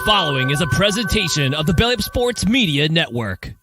following is a presentation of the Belly Up Sports Media Network.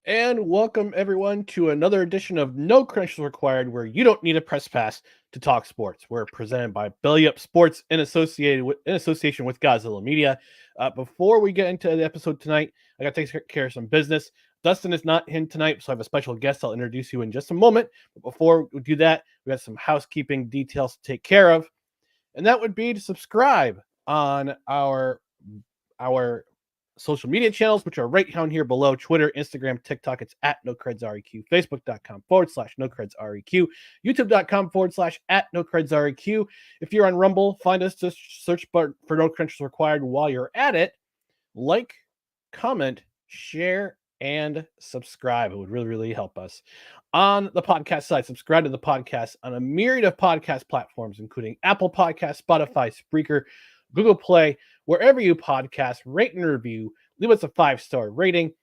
And welcome everyone to another edition of No Credentials Required, where you don't need a press pass to talk sports. We're presented by Belly Up Sports in association with Godzilla Media. Before we get into the episode tonight, I got to take care of some business. Dustin is not in tonight, so I have a special guest I'll introduce you in just a moment. But before we do that, we got some housekeeping details to take care of, and that would be to subscribe on our social media channels, which are right down here below: Twitter, Instagram, TikTok. It's at NoCredsREQ, Facebook.com/NoCredsREQ, YouTube.com/@NoCredsREQ. If you're on Rumble, find us, just search for No Credentials Required. While you're at it, like, comment, share, and subscribe. It would really, really help us. On the podcast side, subscribe to the podcast on a myriad of podcast platforms, including Apple Podcasts, Spotify, Spreaker, Google Play, wherever you podcast. Rate and review. Leave us a 5-star rating.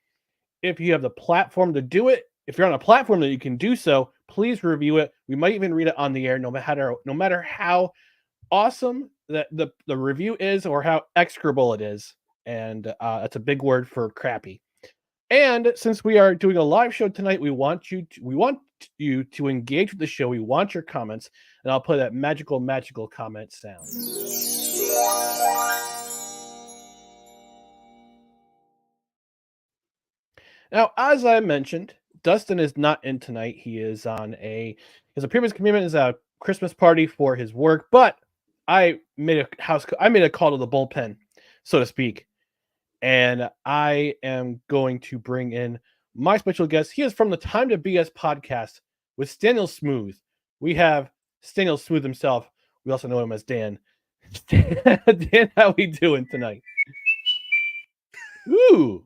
If you have the platform to do it, if you're on a platform that you can do so, please review it. We might even read it on the air, no matter how awesome that the review is or how execrable it is. And that's a big word for crappy. And since we are doing a live show tonight, we want you to engage with the show. We want your comments, and I'll play that magical comment sound. Now, as I mentioned, Dustin is not in tonight. He is on a previous commitment, is a Christmas party for his work, but I made a call to the bullpen, so to speak. And I am going to bring in my special guest. He is from the Time to BS podcast with Staniel Smooth. We have Staniel Smooth himself. We also know him as Dan. Dan, how we doing tonight? Ooh.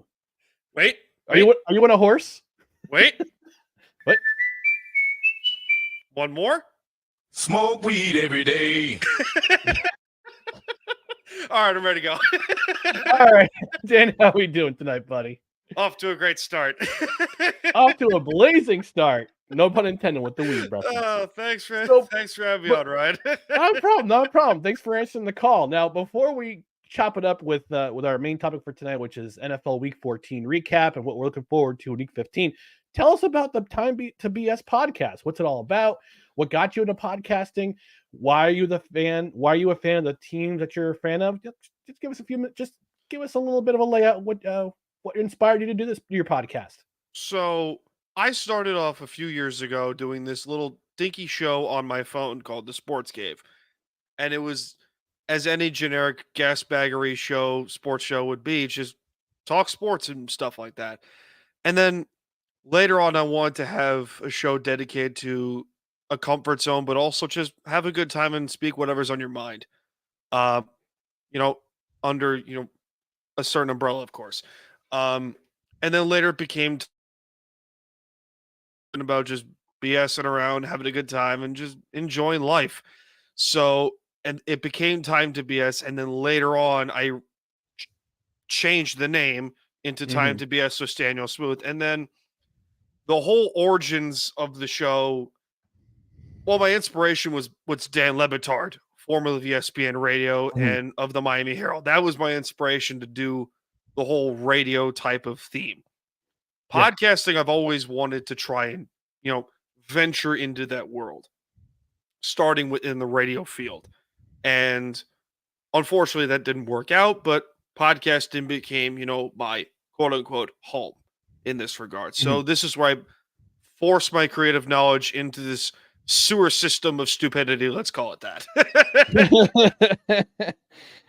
Wait. Are you on a horse? Wait. What? One more? Smoke weed every day. All right, I'm ready to go. All right. Dan, how we doing tonight, buddy? Off to a great start. Off to a blazing start. No pun intended with the weed, bro. Oh, thanks for having me on, Ryan. Not a problem. Thanks for answering the call. Now, before we chop it up with our main topic for tonight, which is NFL Week 14 recap and what we're looking forward to in Week 15, tell us about the Time to BS podcast. What's it all about? What got you into podcasting? Why are you the fan? Why are you a fan of the team that you're a fan of? Just give us a few minutes. Just give us a little bit of a layout. What inspired you to do your podcast? So I started off a few years ago doing this little dinky show on my phone called The Sports Cave. And it was, as any generic gasbaggery sports show would be, just talk sports and stuff like that. And then later on, I wanted to have a show dedicated to a comfort zone, but also just have a good time and speak whatever's on your mind. Under, a certain umbrella, of course. And then later it became about just BSing around, having a good time, and just enjoying life. So, and it became Time to BS, and then later on, I changed the name into Time to BS with Staniel Smooth, and then the whole origins of the show. Well, my inspiration was Dan Le Batard, formerly of ESPN Radio and of the Miami Herald. That was my inspiration to do the whole radio type of theme. Podcasting, I've always wanted to try and, venture into that world, starting within the radio field. And unfortunately, that didn't work out, but podcasting became, my quote unquote home in this regard. So this is where I forced my creative knowledge into this sewer system of stupidity. Let's call it that.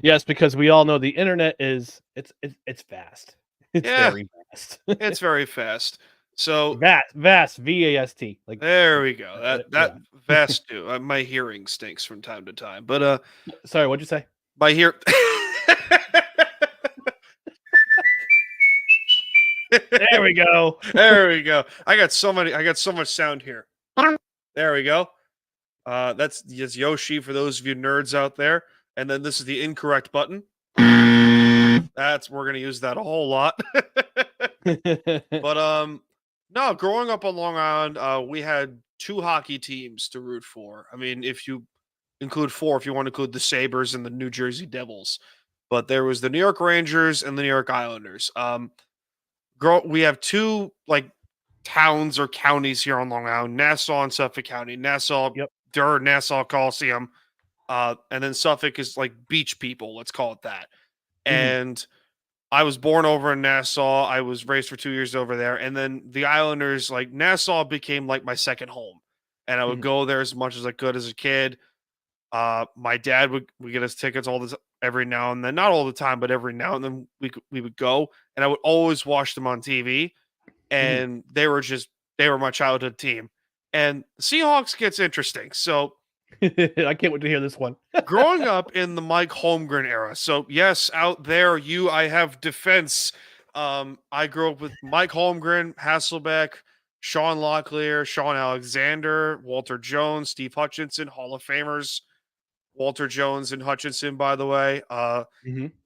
Yes, because we all know the internet it's fast. It's very fast. It's very fast. So vast, V-A-S-T. Like there we go. That vast too. My hearing stinks from time to time. But sorry, what'd you say? By here. There we go. There we go. I got so much sound here. There we go. That's Yoshi for those of you nerds out there. And then this is the incorrect button. We're gonna use that a whole lot. But no, growing up on Long Island, we had 2 hockey teams to root for. I mean, if you include 4, if you want to include the Sabres and the New Jersey Devils. But there was the New York Rangers and the New York Islanders. We have 2 like towns or counties here on Long Island, Nassau and Suffolk County. Nassau, Yep. Nassau Coliseum. And then Suffolk is like beach people, let's call it that. And I was born over in Nassau. I was raised for 2 years over there. And then the Islanders, like Nassau became like my second home. And I would go there as much as I could as a kid. My dad would get us tickets every now and then, not all the time, but every now and then we would go, and I would always watch them on TV. And they were my childhood team. And the Seahawks gets interesting. So I can't wait to hear this one. growing up in the Mike Holmgren era. So yes, out there, I have defense. I grew up with Mike Holmgren, Hasselbeck, Sean Locklear, Sean Alexander, Walter Jones, Steve Hutchinson, Hall of Famers. Walter Jones and Hutchinson, by the way.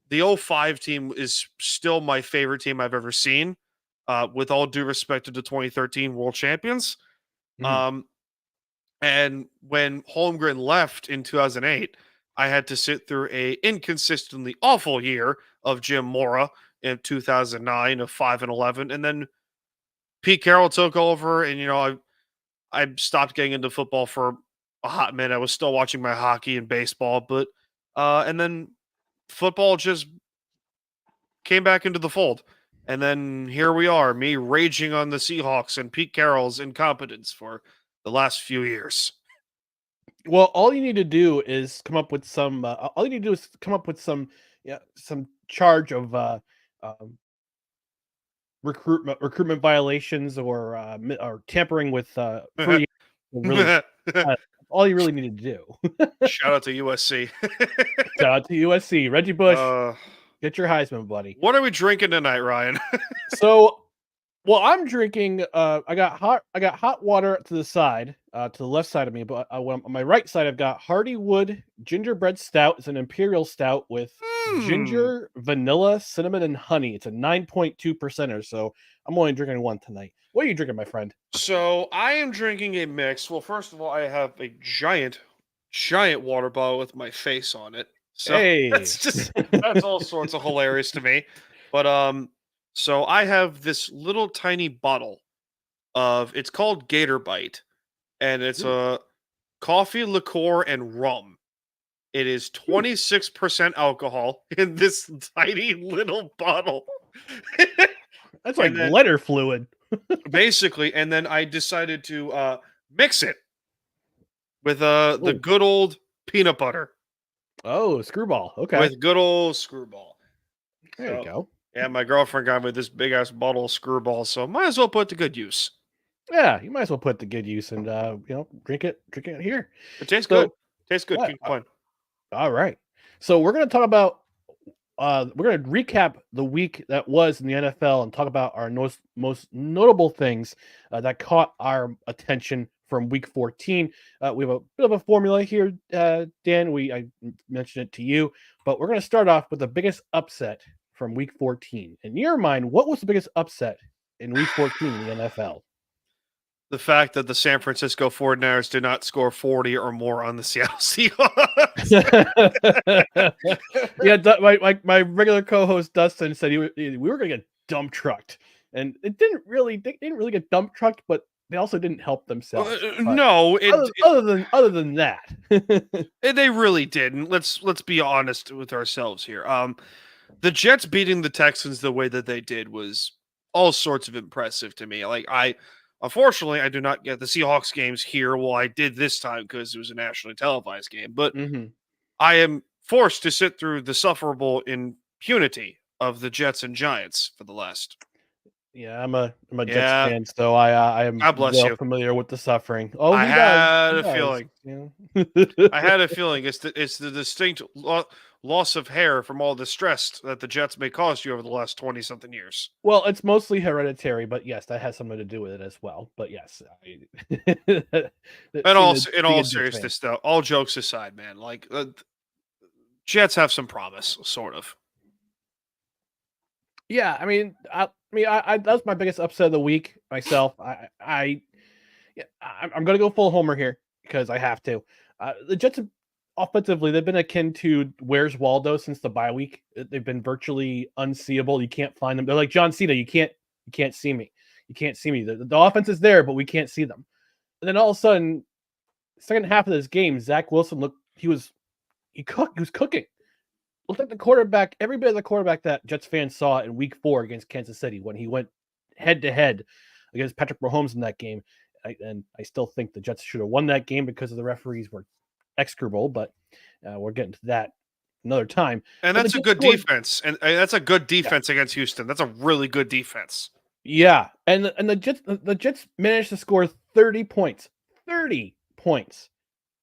The 05 team is still my favorite team I've ever seen. With all due respect to the 2013 world champions. And when Holmgren left in 2008, I had to sit through a inconsistently awful year of Jim Mora in 2009 of 5-11. And then Pete Carroll took over, and, I stopped getting into football for a hot minute. I was still watching my hockey and baseball, but and then football just came back into the fold. And then here we are, me raging on the Seahawks and Pete Carroll's incompetence for the last few years. Well, all you need to do is come up with some. Some charge of recruitment violations or tampering with free. Really, all you really need to do. Shout out to USC. Shout out to USC. Reggie Bush, get your Heisman, buddy. What are we drinking tonight, Ryan? So, well, I'm drinking. I got hot water to the side, to the left side of me, but on my right side, I've got Hardywood Gingerbread Stout. It's an imperial stout with ginger, vanilla, cinnamon, and honey. It's a 9.2%. So I'm only drinking one tonight. What are you drinking, my friend? So I am drinking a mix. Well, first of all, I have a giant water bottle with my face on it. So Hey. that's all sorts of hilarious to me. But so I have this little tiny bottle it's called Gator Bite, and it's a coffee, liqueur, and rum. It is 26% alcohol in this tiny little bottle. That's like letter fluid. Basically, and then I decided to mix it with the good old peanut butter. Oh, Screwball. Okay. With good old Screwball. There you go. Yeah, my girlfriend got me this big ass bottle of Screwball, so might as well put it to good use. Yeah, you might as well put it to good use and drink it here. It tastes good. Tastes good. Keep going. All right. So we're gonna talk about we're gonna recap the week that was in the NFL and talk about our most notable things that caught our attention from week 14. We have a bit of a formula here, Dan. I mentioned it to you, but we're going to start off with the biggest upset from week 14. In your mind, what was the biggest upset in week 14 in the NFL? The fact that the San Francisco 49ers did not score 40 or more on the Seattle Seahawks. Yeah, my regular co-host Dustin said we were going to get dump trucked, and they didn't really get dump trucked, but they also didn't help themselves. No, other than that, they really didn't. Let's be honest with ourselves here. The Jets beating the Texans the way that they did was all sorts of impressive to me. Unfortunately, I do not get the Seahawks games here. Well, I did this time because it was a nationally televised game, but I am forced to sit through the sufferable impunity of the Jets and Giants for the last Yeah, I'm a Jets Yeah. fan, so I am God bless well you. familiar with the suffering. Oh, I he does. had He a does. feeling. You I had a feeling it's the distinct loss of hair from all the stress that the Jets may cause you over the last 20 something years. Well, it's mostly hereditary, but yes, that has something to do with it as well. But yes, And seeing also, in being all a Jets fan. seriousness, though, all jokes aside, man, like Jets have some promise, sort of. Yeah, I that was my biggest upset of the week myself. Yeah, I'm going to go full homer here because I have to. The Jets offensively, they've been akin to Where's Waldo since the bye week. They've been virtually unseeable. You can't find them. They're like John Cena. You can't see me. You can't see me. The offense is there, but we can't see them. And then all of a sudden, second half of this game, Zach Wilson looked. He was cooking. Looked like the quarterback. Every bit of the quarterback that Jets fans saw in Week 4 against Kansas City when he went head to head against Patrick Mahomes in that game. And I still think the Jets should have won that game because of the referees were execrable, but we're getting to that another time. And But the that's a Jets good scored, defense, and that's a good yeah, defense against Houston. That's a really good defense. yeah, and the Jets managed to score 30 points, 30 points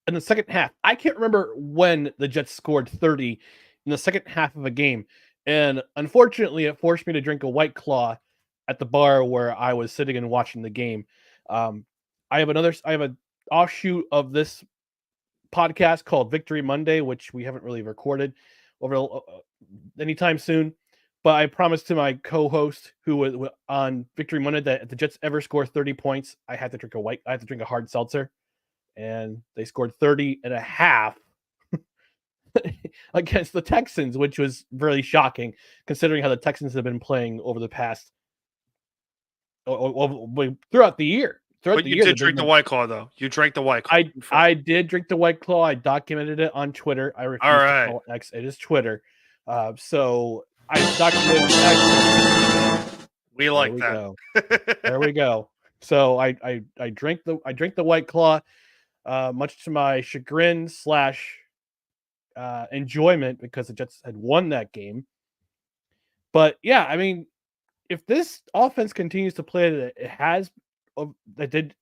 in the second half. I can't remember when the Jets scored 30 in the second half of a game, and unfortunately, it forced me to drink a White Claw at the bar where I was sitting and watching the game. Um, I have an offshoot of this podcast called Victory Monday, which we haven't really recorded over anytime soon. But I promised to my co-host who was on Victory Monday that if the Jets ever score 30 points, I have to drink a hard seltzer. And they scored 30 and a half against the Texans, which was really shocking considering how the Texans have been playing over the past throughout the year. But you did drink the White Claw, though. You drank the White Claw. I did drink the White Claw. I documented it on Twitter. I refuse to call it X. It is Twitter. So I documented it. We like that. There we go. So I drank the White Claw, much to my chagrin / enjoyment because the Jets had won that game. But yeah, I mean, if this offense continues to play that it has, that did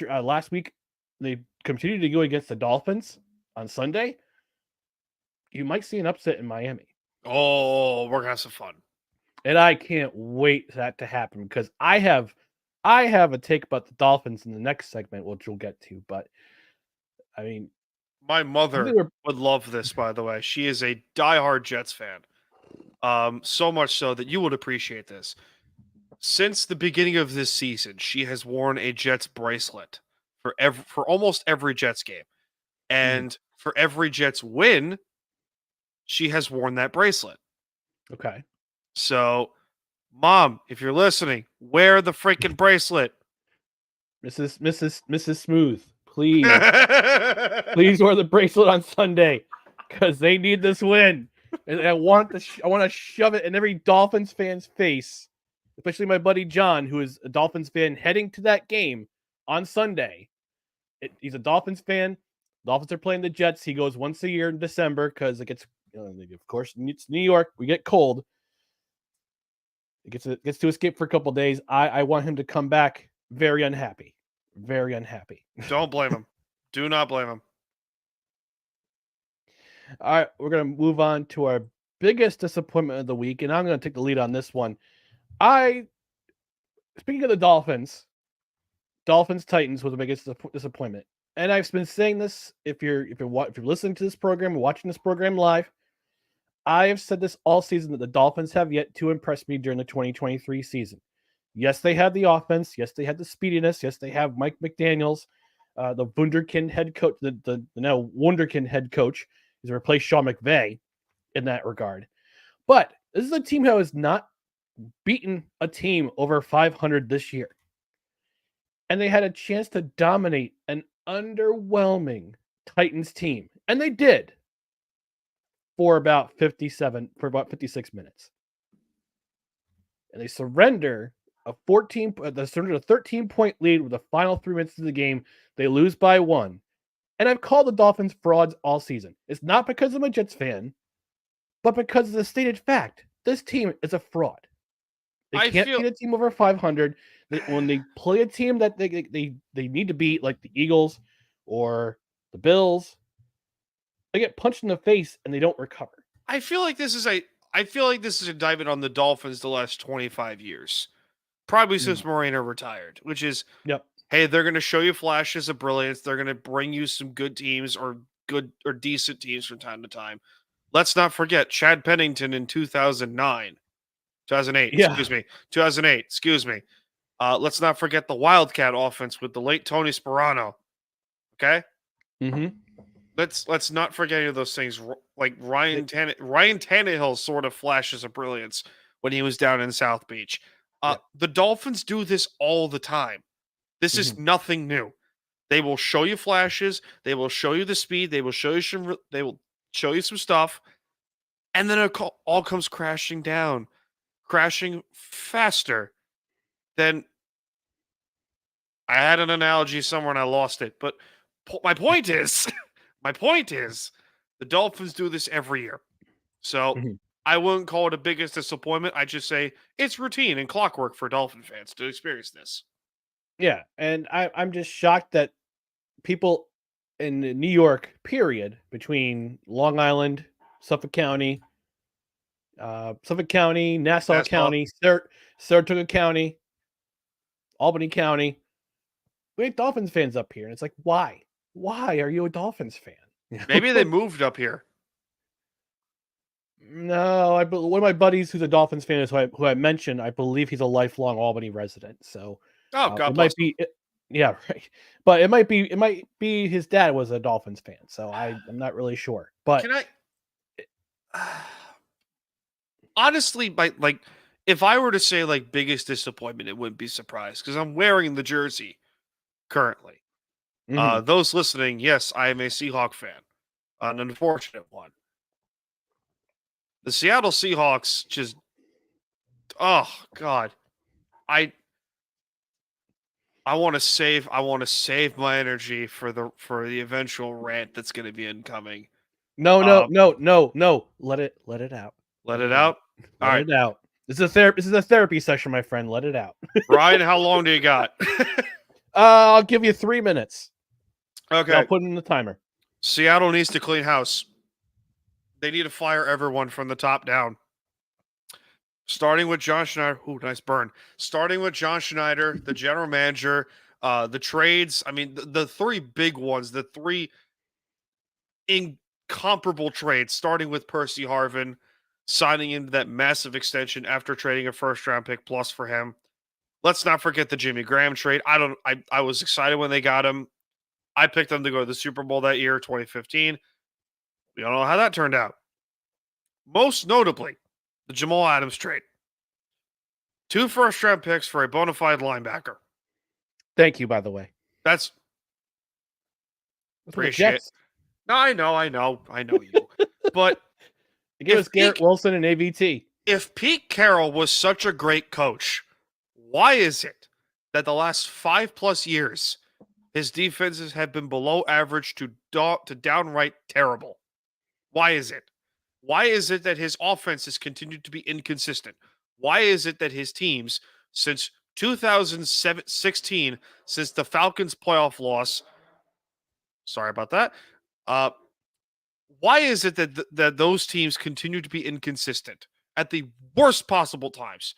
last week, they continue to go against the Dolphins on Sunday, you might see an upset in Miami. Oh, we're gonna have some fun. And I can't wait for that to happen because I have a take about the Dolphins in the next segment, which we'll get to. But I mean, my mother would love this, by the way. She is a diehard Jets fan. So much so that you would appreciate this. Since the beginning of this season, she has worn a Jets bracelet for almost every Jets game. And for every Jets win, she has worn that bracelet. Okay. So, Mom, if you're listening, wear the freaking bracelet. Mrs. Smooth, please. Please wear the bracelet on Sunday because they need this win. And I want to shove it in every Dolphins fan's face, especially my buddy John, who is a Dolphins fan heading to that game on Sunday. He's a Dolphins fan. Dolphins are playing the Jets. He goes once a year in December because it gets, of course, it's New York. We get cold. It gets to escape for a couple days. I want him to come back very unhappy. Very unhappy. Don't blame him. Do not blame him. All right, we're going to move on to our biggest disappointment of the week, and I'm going to take the lead on this one. Speaking of the Dolphins Titans was the biggest disappointment. And I've been saying this if you're listening to this program, watching this program live, I have said this all season that the Dolphins have yet to impress me during the 2023 season. Yes, they have the offense. Yes, they have the speediness. Yes, they have Mike McDaniels, the Wunderkind head coach, the now Wunderkind head coach, is replaced Sean McVay in that regard. But this is a team who has not beaten a team over 500 this year. And they had a chance to dominate an underwhelming Titans team. And they did for about 56 minutes. And they surrender a 13-point lead with the final 3 minutes of the game. They lose by 1. And I've called the Dolphins frauds all season. It's not because I'm a Jets fan, but because of the stated fact. This team is a fraud. They I can't feel beat a team over 500. When they play a team that they need to beat, like the Eagles or the Bills, they get punched in the face and they don't recover. I feel like this is a indictment on the Dolphins the last 25 years. Probably since Moreno retired, which is, Yep. hey, they're going to show you flashes of brilliance. They're going to bring you some good teams or good or decent teams from time to time. Let's not forget Chad Pennington in 2009, 2008, Yeah. excuse me, 2008, excuse me. Let's not forget the Wildcat offense with the late Tony Sperano. Okay? Mm-hmm. Let's not forget any of those things. Like Ryan Tannehill sort of flashes of brilliance when he was down in South Beach. The Dolphins do this all the time. This is nothing new. They will show you flashes. They will show you the speed. They will show you some. They will show you some stuff, and then it all comes crashing down, crashing faster than. I had an analogy somewhere and I lost it, but my point is, my point is, the Dolphins do this every year. So I wouldn't call it a biggest disappointment. I just say it's routine and clockwork for Dolphin fans to experience this. Yeah, and I'm just shocked that people in New York, period, between Long Island, Suffolk County, Nassau County, Saratoga County, Albany County, we have Dolphins fans up here, and it's like, why? Why are you a Dolphins fan? Maybe they moved up here. No, one of my buddies who's a Dolphins fan is who I mentioned. I believe he's a lifelong Albany resident. So, God it bless might be, yeah, right. But it might be his dad was a Dolphins fan. So I'm not really sure. But can I honestly, if I were to say like biggest disappointment, it wouldn't be surprised because I'm wearing the jersey currently. Those listening, yes, I am a Seahawk fan, an unfortunate one. The Seattle Seahawks just, oh God, I want to save my energy for the eventual rant that's going to be incoming. No. Let it out. Let it out. All right. Let it out. This is a therapy session, my friend. Let it out. Ryan, how long do you got? I'll give you 3 minutes. Okay. I'll put in the timer. Seattle needs to clean house. They need to fire everyone from the top down. Starting with John Schneider. Ooh, nice burn. Starting with John Schneider, the general manager, the trades. I mean, the three big ones, the three incomparable trades, starting with Percy Harvin, signing into that massive extension after trading a first-round pick plus for him. Let's not forget the Jimmy Graham trade. I was excited when they got him. I picked them to go to the Super Bowl that year, 2015. We don't know how that turned out. Most notably, the Jamal Adams trade. 2 first-round picks for a bona fide linebacker. Thank you, by the way. That's appreciate it. No, I know you. But give us Garrett Wilson and AVT. If Pete Carroll was such a great coach, why is it that the last 5+ years his defenses have been below average to downright terrible? Why is it? Why is it that his offense has continued to be inconsistent? Why is it that his teams, since 2016, since the Falcons' playoff loss, sorry about that, why is it that those teams continue to be inconsistent at the worst possible times?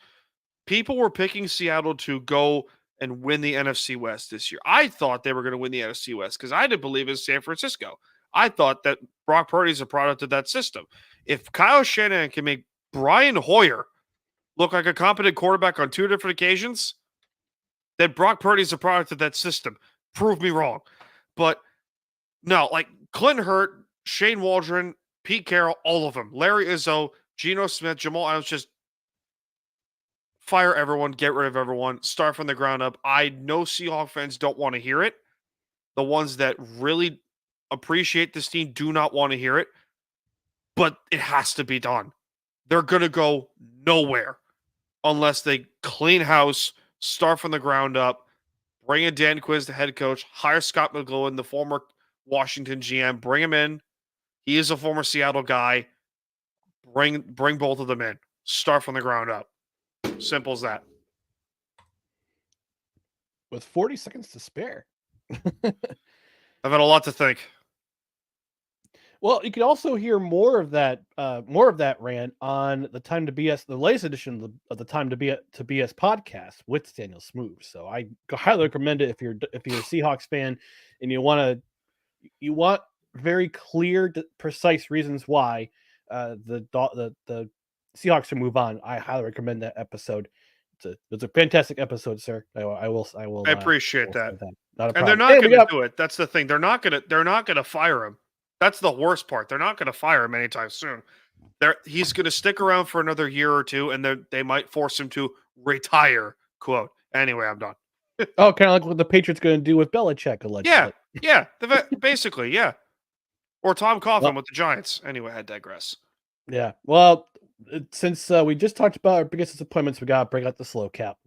People were picking Seattle to go and win the NFC West this year. I thought they were going to win the NFC West because I didn't believe in San Francisco. I thought that Brock Purdy is a product of that system. If Kyle Shanahan can make Brian Hoyer look like a competent quarterback on 2 different occasions, then Brock Purdy is a product of that system. Prove me wrong. But no, like Clint Hurt, Shane Waldron, Pete Carroll, all of them, Larry Izzo, Geno Smith, Jamal Adams, just fire everyone, get rid of everyone, start from the ground up. I know Seahawks fans don't want to hear it. The ones that really appreciate this team do not want to hear it, but it has to be done. They're going to go nowhere unless they clean house, start from the ground up, bring in Dan Quiz, the head coach, hire Scott McGlowan, the former Washington GM, bring him in. He is a former Seattle guy. Bring both of them in. Start from the ground up. Simple as that. With 40 seconds to spare. I've had a lot to think. Well, you can also hear more of that rant on the Time to BS, the latest edition of the Time to BS podcast with Staniel Smooth. So I highly recommend it if you're a Seahawks fan and you want very clear, precise reasons why the Seahawks should move on. I highly recommend that episode. It's a fantastic episode, sir. I will. I appreciate that. Not a problem. And they're not going to do it. That's the thing. They're not going to fire him. That's the worst part. They're not going to fire him anytime soon. He's going to stick around for another year or two, and then they might force him to retire. Quote. Anyway, I'm done. Oh, kind of like what the Patriots going to do with Belichick, allegedly. Yeah. Basically, yeah. Or Tom Coughlin with the Giants. Anyway, I digress. Yeah. Well, since we just talked about our biggest disappointments, we got to bring out the slow clap.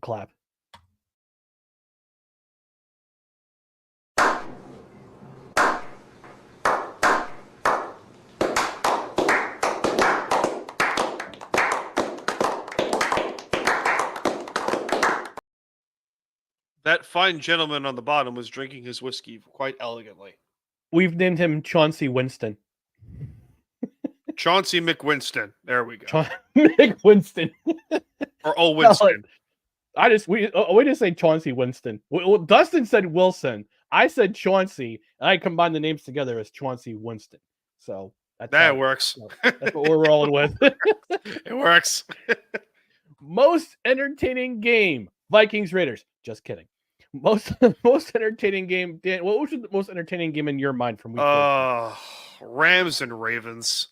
That fine gentleman on the bottom was drinking his whiskey quite elegantly. We've named him Chauncey Winston. Chauncey McWinston. There we go. McWinston. Or Winston. We just say Chauncey Winston. Well, Dustin said Wilson. I said Chauncey, and I combined the names together as Chauncey Winston. So that works. That's what we're rolling with. It works. Most entertaining game: Vikings Raiders. Just kidding. Most entertaining game. Dan, what was the most entertaining game in your mind from week 14? Rams and Ravens.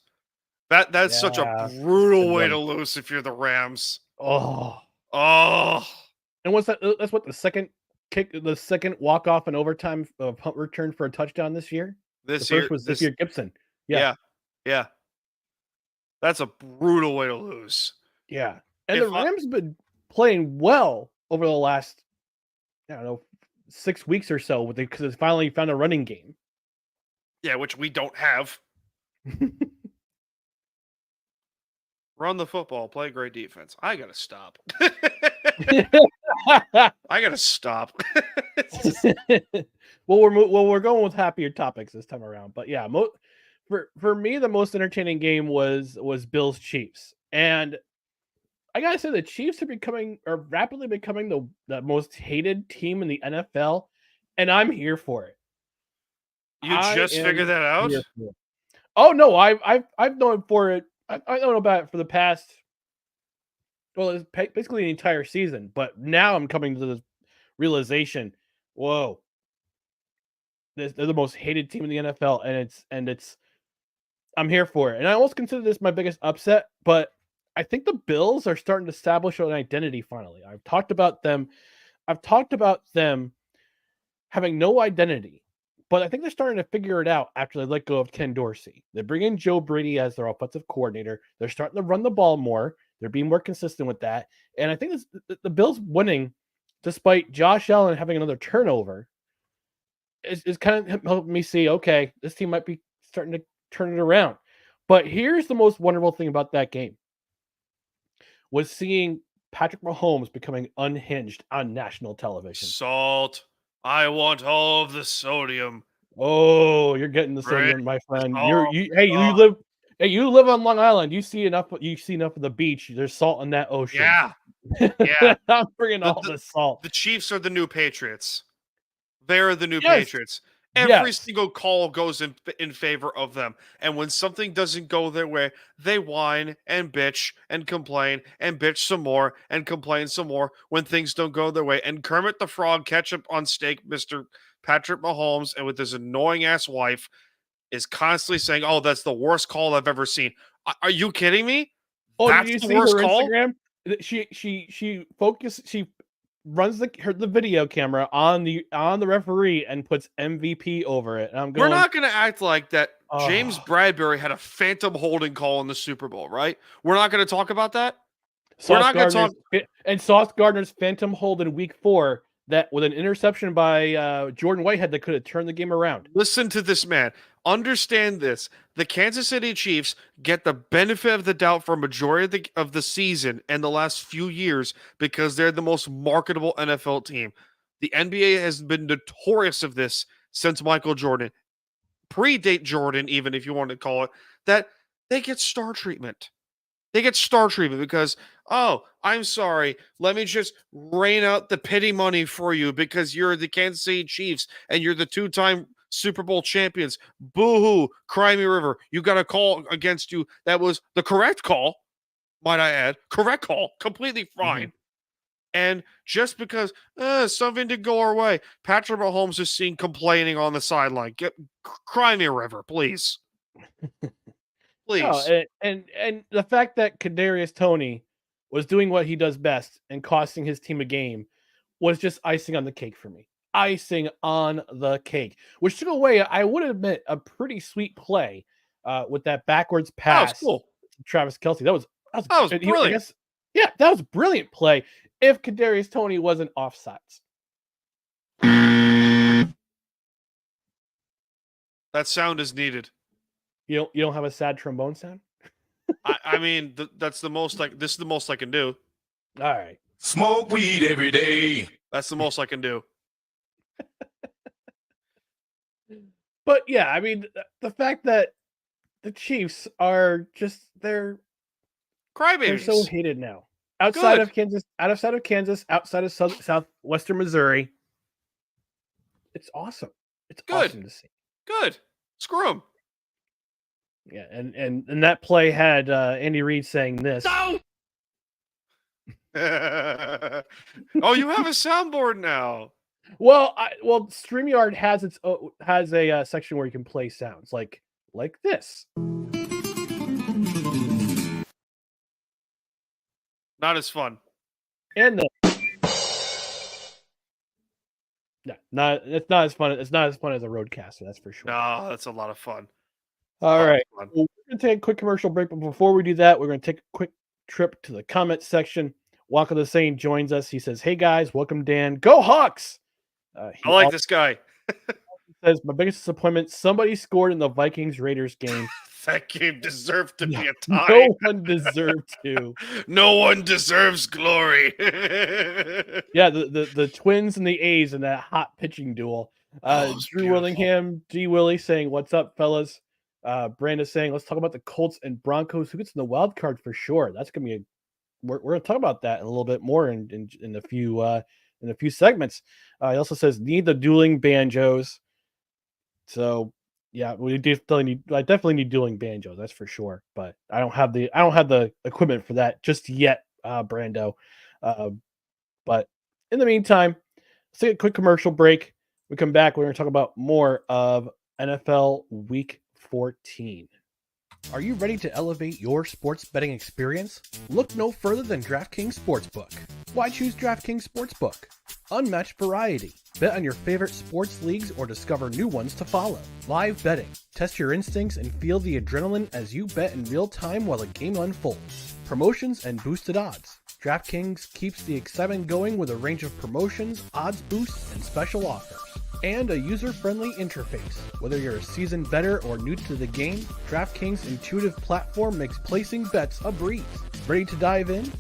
That's such a brutal way to lose if you're the Rams. Oh. And what's that? That's what the second walk off and overtime punt return for a touchdown this year. This year Gibson. Yeah. That's a brutal way to lose. Yeah, and the Rams have been playing well over the last 6 weeks or so because they finally found a running game. Yeah, which we don't have. Run the football, play great defense. I gotta stop. I gotta stop. Well, we're going with happier topics this time around, but yeah, for me, the most entertaining game was Bills Chiefs, and I gotta say the Chiefs are rapidly becoming the most hated team in the NFL, and I'm here for it. You just figured that out? Oh no, I've known for it. I don't know about it for the past. Well, it's basically the entire season, but now I'm coming to the realization. Whoa, they're the most hated team in the NFL, and it's. I'm here for it, and I almost consider this my biggest upset, but I think the Bills are starting to establish an identity finally. I've talked about them having no identity. But I think they're starting to figure it out after they let go of Ken Dorsey. They bring in Joe Brady as their offensive coordinator. They're starting to run the ball more. They're being more consistent with that. And I think the Bills winning, despite Josh Allen having another turnover, is kind of helping me see, okay, this team might be starting to turn it around. But here's the most wonderful thing about that game was seeing Patrick Mahomes becoming unhinged on national television. Salt. I want all of the sodium. Oh, you're getting the sodium, my friend. You live on Long Island. You see enough of the beach. There's salt in that ocean. Yeah. I'm bringing all the salt. The Chiefs are the new Patriots. They're the new Patriots. Every single call goes in favor of them. And when something doesn't go their way, they whine and bitch and complain and bitch some more and complain some more when things don't go their way. And Kermit the Frog, ketchup on steak, Mr. Patrick Mahomes, and with his annoying ass wife, is constantly saying, "Oh, that's the worst call I've ever seen." Are you kidding me? Oh, that's did you see her call? Instagram? She runs the video camera on the referee and puts MVP over it. And I'm going, we're not going to act like that. James Bradbury had a phantom holding call in the Super Bowl, right? We're not going to talk about that. And Sauce Gardner's phantom hold in week 4 that with an interception by Jordan Whitehead that could have turned the game around. Listen to this man. Understand this. The Kansas City Chiefs get the benefit of the doubt for a majority of the season and the last few years because they're the most marketable NFL team. The NBA has been notorious of this since Michael Jordan, predate Jordan, even if you want to call it, that they get star treatment. They get star treatment because, oh, I'm sorry. Let me just rain out the pity money for you because you're the Kansas City Chiefs and you're the two-time Super Bowl champions. Boo-hoo, cry me river. You got a call against you that was the correct call, might I add. Correct call, completely fine. And just because something didn't go our way, Patrick Mahomes is seen complaining on the sideline. Cry me a river, please. Please. No, and the fact that Kadarius Toney was doing what he does best and costing his team a game was just icing on the cake for me. Icing on the cake, which took away, I would admit, a pretty sweet play with that backwards pass. That was cool. To Travis Kelce. That was brilliant. That was a brilliant play. If Kadarius Toney wasn't offsides. That sound is needed. You don't have a sad trombone sound? I mean, that's the most this is the most I can do. All right. Smoke weed every day. That's the most I can do. But yeah, I mean, the fact that the Chiefs are just they're Crybabies. so hated now. Outside Good. of Kansas, outside of southwestern Missouri. It's awesome. It's Good. awesome to see. Good. Screw them. Yeah, and that play had Andy Reid saying this. No! Oh, you have a soundboard now. Well, StreamYard has a section where you can play sounds like this. Not as fun. And it's not as fun. It's not as fun as a roadcaster, that's for sure. No, that's a lot of fun. All right. Fun. Well, we're going to take a quick commercial break, but before we do that, we're going to take a quick trip to the comment section. Walker the Saint joins us. He says, "Hey guys, welcome Dan. Go Hawks!" I like this guy. Says, "My biggest disappointment: somebody scored in the Vikings-Raiders game. That game deserved to be a tie. No one deserved to. No one deserves glory." Yeah, the Twins and the A's in that hot pitching duel. Drew beautiful. Willingham, D. Willie saying, "What's up, fellas?" Brandon saying, "Let's talk about the Colts and Broncos. Who gets in the wild card for sure? That's gonna be we're gonna talk about that a little bit more in a few segments." He also says, "Need the dueling banjos." So yeah, I definitely need dueling banjos, that's for sure. But I don't have the equipment for that just yet, Brando. But in the meantime, let's take a quick commercial break. We come back, we're going to talk about more of NFL Week 14. Are you ready to elevate your sports betting experience? Look no further than DraftKings Sportsbook. Why choose DraftKings Sportsbook? Unmatched variety. Bet on your favorite sports leagues or discover new ones to follow. Live betting. Test your instincts and feel the adrenaline as you bet in real time while the game unfolds. Promotions and boosted odds. DraftKings keeps the excitement going with a range of promotions, odds boosts, and special offers. And a user-friendly interface. Whether you're a seasoned bettor or new to the game, DraftKings' intuitive platform makes placing bets a breeze. Ready to dive in?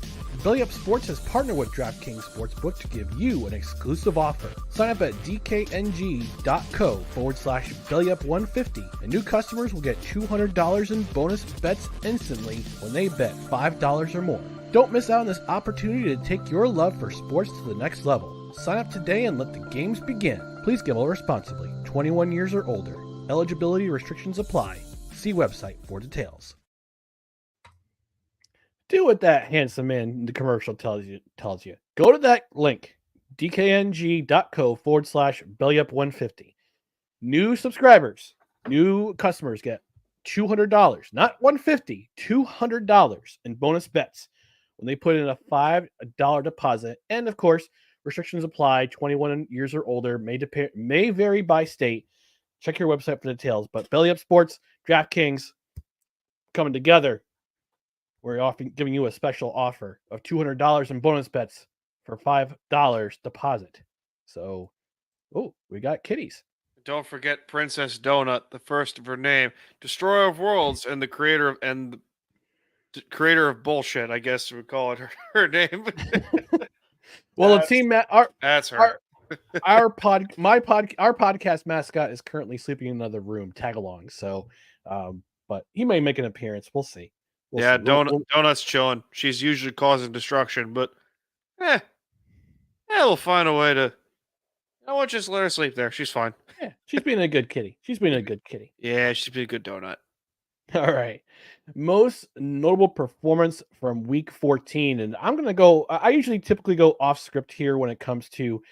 Belly Up Sports has partnered with DraftKings Sportsbook to give you an exclusive offer. Sign up at dkng.co/BellyUp150 and new customers will get $200 in bonus bets instantly when they bet $5 or more. Don't miss out on this opportunity to take your love for sports to the next level. Sign up today and let the games begin. Please gamble responsibly. 21 years or older. Eligibility restrictions apply. See website for details. Do what that handsome man in the commercial tells you. Go to that link, dkng.co/BellyUp150. New subscribers, new customers get $200, not $150, $200 in bonus bets when they put in a $5 deposit. And of course, restrictions apply. 21 years or older, may vary by state. Check your website for details. But Belly Up Sports, DraftKings coming together. We're often giving you a special offer of $200 in bonus bets for $5 deposit. So, we got kitties. Don't forget Princess Donut, the first of her name, destroyer of worlds, and the creator of bullshit. I guess we would call it her name. Well, the That's- team That's her. our podcast mascot is currently sleeping in another room, tag along. So, but he may make an appearance. We'll see. Yeah, see. Donut's chilling. She's usually causing destruction, but we'll find a way to. We'll just let her sleep there. She's fine. Yeah, she's being a good kitty. Yeah, she's been a good donut. All right. Most notable performance from week 14. And I'm going to go, I usually typically go off script here when it comes to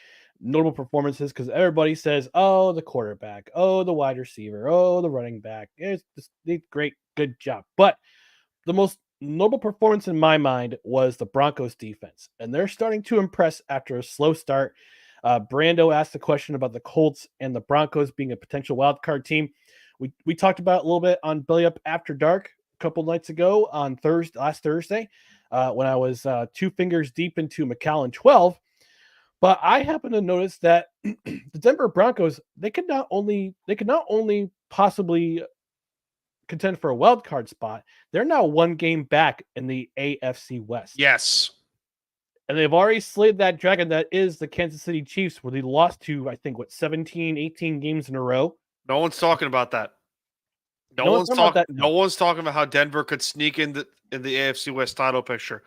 notable performances because everybody says, oh, the quarterback, oh, the wide receiver, oh, the running back. It's just great, good job. But the most notable performance in my mind was the Broncos defense. And they're starting to impress after a slow start. Brando asked a question about the Colts and the Broncos being a potential wild card team. We talked about it a little bit on Belly Up After Dark a couple nights ago on last Thursday when I was 2 fingers deep into McAllen 12. But I happen to notice that the Denver Broncos they could not only possibly contend for a wild card spot, they're now 1 game back in the AFC West. Yes. And they've already slayed that dragon that is the Kansas City Chiefs, where they lost to, I think, 17, 18 games in a row. No one's talking about that. No one's talking about how Denver could sneak in the AFC West title picture.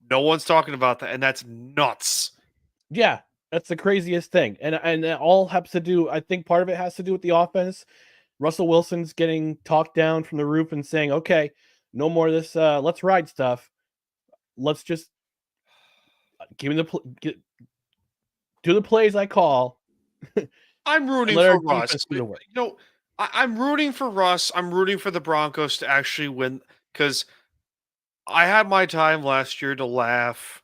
No one's talking about that, and that's nuts. Yeah, that's the craziest thing. And it all has to do, I think part of it has to do with the offense. Russell Wilson's getting talked down from the roof and saying, okay, no more of this let's ride stuff. Let's just give me do the plays I call. I'm rooting for Russ. I'm rooting for Russ. I'm rooting for the Broncos to actually win because I had my time last year to laugh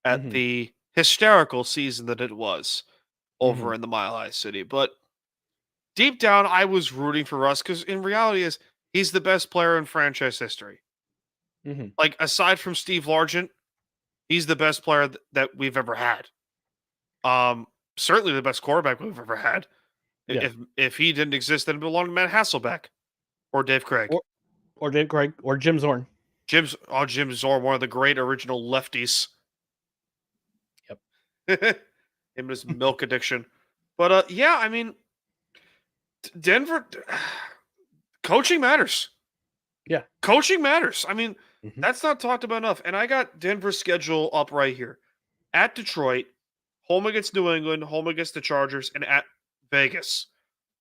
at the hysterical season that it was over in the Mile High City. But deep down, I was rooting for Russ because in reality he's the best player in franchise history. Like, aside from Steve Largent, he's the best player that we've ever had. Certainly the best quarterback we've ever had. Yeah. If he didn't exist, then it belonged to Matt Hasselbeck or Dave Craig. Or Dave Craig or Jim Zorn. Jim Zorn, one of the great original lefties. Yep. Him and his milk addiction. But yeah, I mean, Denver coaching matters. Yeah. Coaching matters. I mean, that's not talked about enough. And I got Denver's schedule up right here. At Detroit, home against New England, home against the Chargers, and at Vegas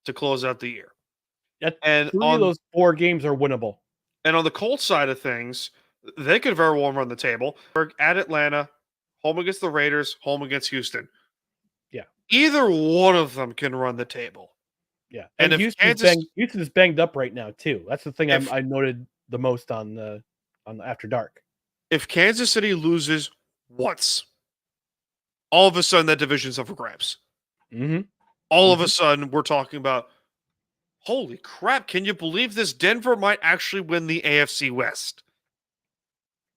to close out the year. And 3 of those 4 games are winnable. And on the Colts side of things, they could very well run the table. At Atlanta, home against the Raiders, home against Houston. Yeah. Either one of them can run the table. Yeah. And if Houston is banged up right now too. That's the thing I noted the most on the After Dark. If Kansas City loses once, all of a sudden that division's up for grabs. All of a sudden we're talking about, holy crap, can you believe this? Denver might actually win the AFC West.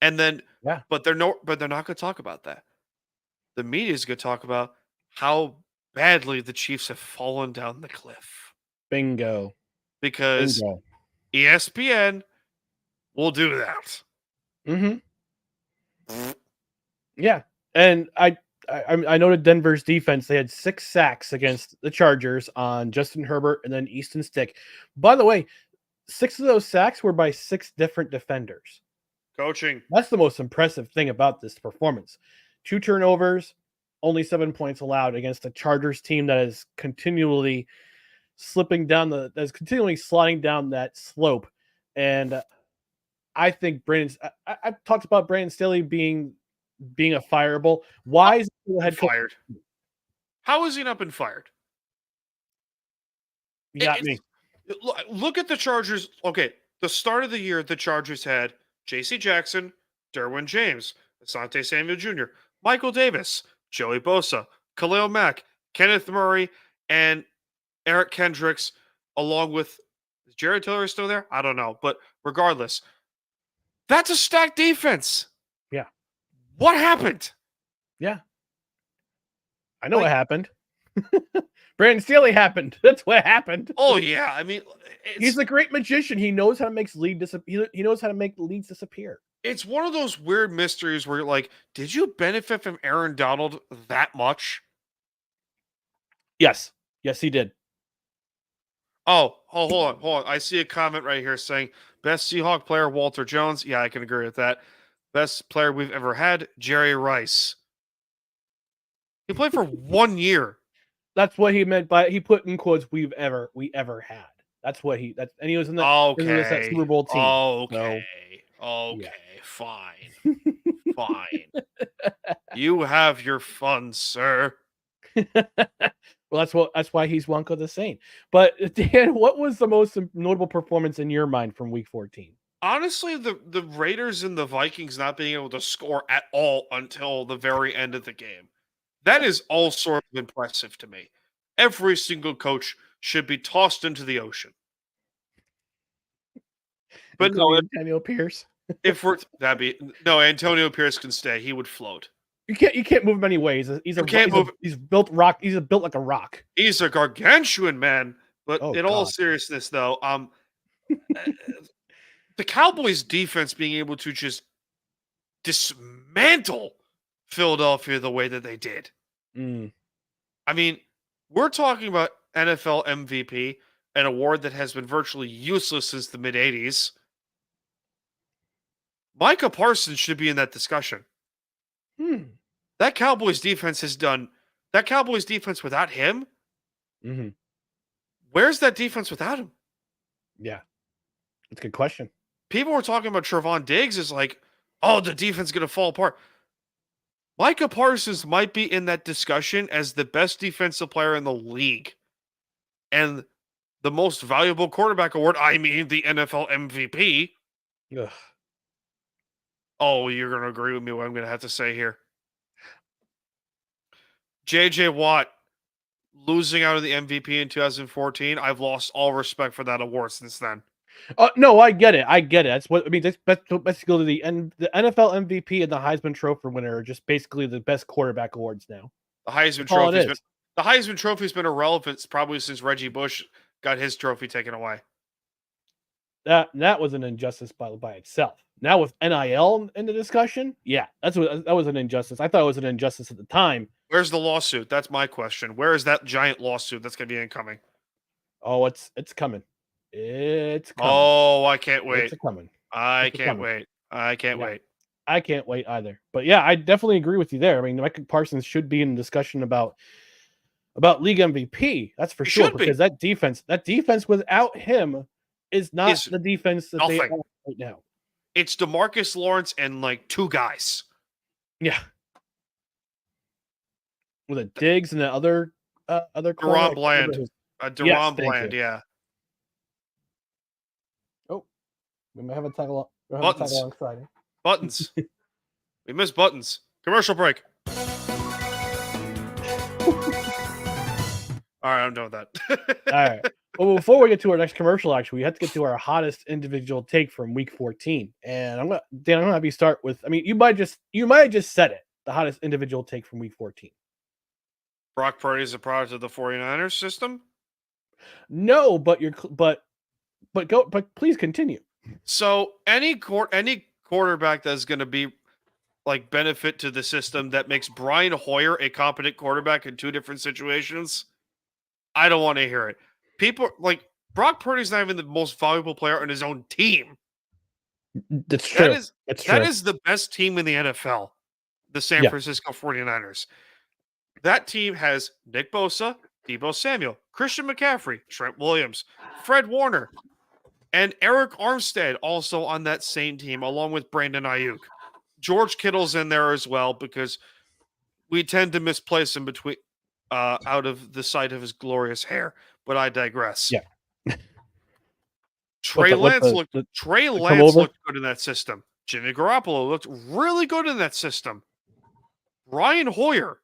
And then, but they're not going to talk about that. The media is going to talk about how badly the Chiefs have fallen down the cliff. Bingo. Because ESPN will do that. Yeah. And I noted Denver's defense. They had 6 sacks against the Chargers on Justin Herbert and then Easton Stick. By the way, 6 of those sacks were by 6 different defenders. Coaching. That's the most impressive thing about this performance. 2 turnovers, only 7 points allowed against a Chargers team that is continually sliding down that slope. And I think I've talked about Brandon Staley being a fireable. Why is he the head coach? Fired? How has he not been fired? You got me. Look at the Chargers. Okay, the start of the year, the Chargers had J.C. Jackson, Derwin James, Asante Samuel Jr., Michael Davis, Joey Bosa, Khalil Mack, Kenneth Murray, and Eric Kendricks, along with is Jared Taylor still there? I don't know. But regardless, that's a stacked defense. Yeah. What happened? Yeah. I know what happened. Brandon Staley happened. That's what happened. Oh yeah, I mean, He's a great magician. He knows how to make he knows how to make leads disappear. it's one of those weird mysteries where you're like, did you benefit from Aaron Donald that much? Yes. Yes, he did. Oh, hold on. I see a comment right here saying best Seahawk player Walter Jones. Yeah, I can agree with that. Best player we've ever had, Jerry Rice. He played for 1 year. That's what he meant by he put in quotes we ever had. That's what and he was in the that Super Bowl team. Okay. So, Okay. Fine. Fine. You have your fun, sir. Well, that's why he's Wonka the Saint. But Dan, what was the most notable performance in your mind from Week 14? Honestly, the Raiders and the Vikings not being able to score at all until the very end of the game. That is all sort of impressive to me. Every single coach should be tossed into the ocean. But no, Antonio Pierce. if we're that'd be no, Antonio Pierce can stay. He would float. You can't move him any ways. He's built rock. He's built like a rock. He's a gargantuan man. But Oh, in all God. seriousness, though, the Cowboys' defense being able to just dismantle Philadelphia the way that they did. Mm. I mean, we're talking about NFL MVP, an award that has been virtually useless since the mid 80s. Micah Parsons should be in that discussion. That Cowboys defense without him. Mm-hmm. Where's that defense without him? Yeah, that's a good question. People were talking about Trevon Diggs is like, oh, the defense is going to fall apart. Micah Parsons might be in that discussion as the best defensive player in the league. And the most valuable quarterback award, I mean the NFL MVP. Ugh. Oh, you're going to agree with me what I'm going to have to say here. J.J. Watt losing out of the MVP in 2014. I've lost all respect for that award since then. No, I get it. That's what I mean. That's basically the NFL MVP and the Heisman Trophy winner are just basically the best quarterback awards now. The Heisman Trophy's been irrelevant probably since Reggie Bush got his trophy taken away. That was an injustice by itself. Now with NIL in the discussion, yeah, that was an injustice. I thought it was an injustice at the time. Where's the lawsuit? That's my question. Where is that giant lawsuit that's going to be incoming? Oh, it's coming. It's coming. Oh, I can't wait. It's coming. I can't wait. I can't wait either. But yeah, I definitely agree with you there. I mean, Micah Parsons should be in discussion about league MVP. That's for sure. Because that defense without him is not the defense that they are right now. It's DeMarcus Lawrence and like two guys. Yeah. With a Diggs and the other Deron Bland. Deron Bland, yeah. Oh, we might have a tag along. Buttons. Alongside. Buttons. We missed buttons. Commercial break. All right, I'm done with that. All right. Well, before we get to our next commercial, actually, we have to get to our hottest individual take from Week 14. And I'm gonna have you start with. I mean, you might have just said it. The hottest individual take from Week 14. Brock Purdy is a product of the 49ers system? No, but please continue. So any quarterback that's going to be like benefit to the system that makes Brian Hoyer a competent quarterback in two different situations, I don't want to hear it. People like Brock Purdy's not even the most valuable player on his own team. That's true. That is the best team in the NFL, the San Francisco 49ers. That team has Nick Bosa, Deebo Samuel, Christian McCaffrey, Trent Williams, Fred Warner, and Eric Armstead also on that same team, along with Brandon Ayuk. George Kittle's in there as well because we tend to misplace him between out of the sight of his glorious hair, but I digress. Yeah. Trey Lance looked good in that system. Jimmy Garoppolo looked really good in that system. Ryan Hoyer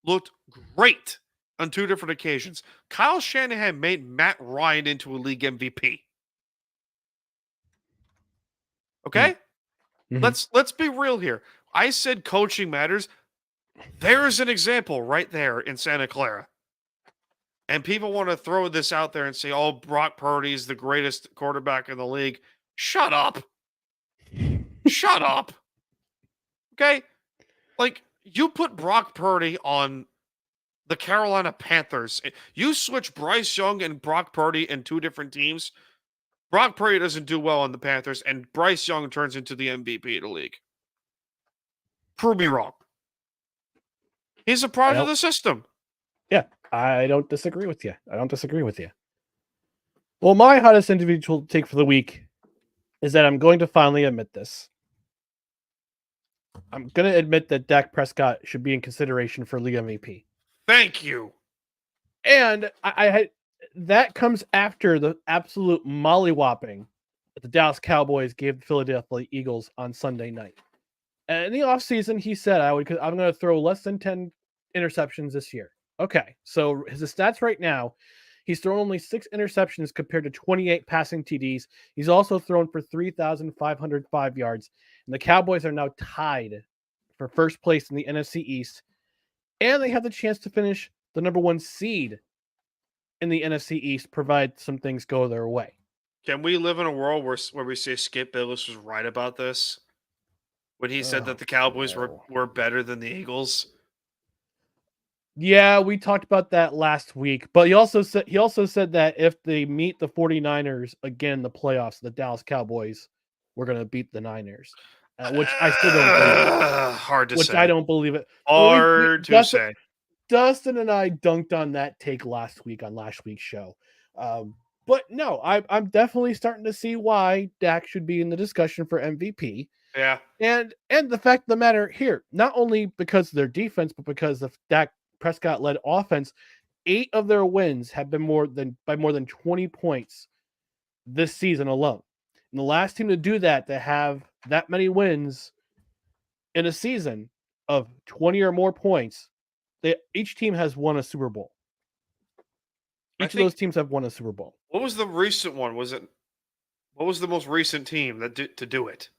looked great on two different occasions. Kyle Shanahan made Matt Ryan into a league MVP. Okay? Mm-hmm. Let's be real here. I said coaching matters. There's an example right there in Santa Clara. And people want to throw this out there and say, "Oh, Brock Purdy is the greatest quarterback in the league." Shut up. Shut up. Okay? Like, you put Brock Purdy on the Carolina Panthers. You switch Bryce Young and Brock Purdy in two different teams. Brock Purdy doesn't do well on the Panthers, and Bryce Young turns into the MVP of the league. Prove me wrong. He's a product of the system. Yeah, I don't disagree with you. Well, my hottest individual take for the week is that I'm going to finally admit this. I'm going to admit that Dak Prescott should be in consideration for league MVP. Thank you. And I had that comes after the absolute mollywhopping that the Dallas Cowboys gave the Philadelphia Eagles on Sunday night. And in the offseason, he said, I'm going to throw less than 10 interceptions this year. Okay, so his stats right now, he's thrown only 6 interceptions compared to 28 passing TDs. He's also thrown for 3,505 yards. And the Cowboys are now tied for first place in the NFC East. And they have the chance to finish the number 1 seed in the NFC East, provided some things go their way. Can we live in a world where we say Skip Bayless was right about this? When he said that the Cowboys were better than the Eagles? Yeah, we talked about that last week, but he also said that if they meet the 49ers again in the playoffs, the Dallas Cowboys were going to beat the Niners, which I still don't believe. Hard to say. Which I don't believe it. Hard to say. Dustin and I dunked on that take last week on last week's show. But no, I'm definitely starting to see why Dak should be in the discussion for MVP. Yeah. And the fact of the matter here, not only because of their defense, but because of Dak Prescott-led offense, 8 of their wins have been by more than 20 points this season alone. And the last team to do that, to have that many wins in a season of 20 or more points, each team has won a Super Bowl. Each of those teams have won a Super Bowl. What was the recent one? What was the most recent team to do it?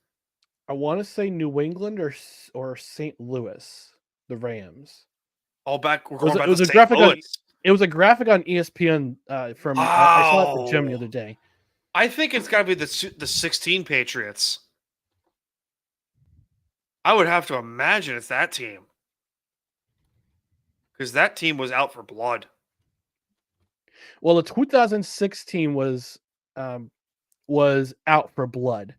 I want to say New England or St. Louis, the Rams. All back. It was a graphic on ESPN from I saw it at the gym the other day. I think it's got to be the 16 Patriots. I would have to imagine it's that team, because that team was out for blood. Well, the 2016 was out for blood.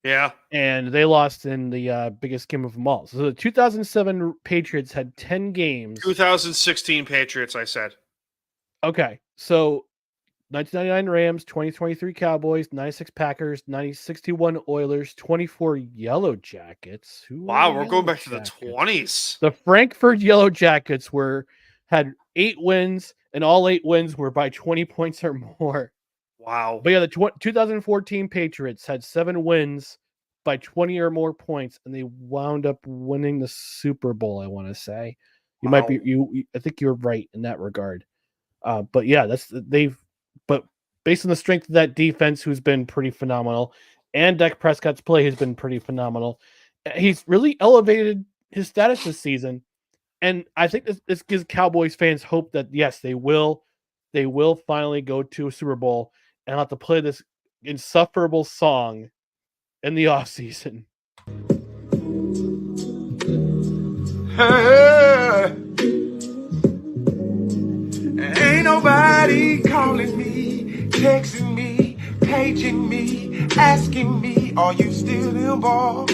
Yeah. And they lost in the biggest game of them all. So the 2007 Patriots had 10 games. 2016 Patriots, I said. Okay. So 1999 Rams, 2023 Cowboys, 96 Packers, 61 Oilers, 24 Yellow Jackets. Wow, we're going back to the 20s. The Frankfurt Yellow Jackets had 8 wins, and all 8 wins were by 20 points or more. Wow. But yeah, the 2014 Patriots had 7 wins by 20 or more points, and they wound up winning the Super Bowl, I want to say. You might be I think you're right in that regard. But yeah, but based on the strength of that defense, who's been pretty phenomenal, and Dak Prescott's play has been pretty phenomenal, he's really elevated his status this season. And I think this gives Cowboys fans hope that yes, they will finally go to a Super Bowl and have to play this insufferable song in the offseason. Ain't nobody calling me, texting me, paging me, asking me, are you still involved?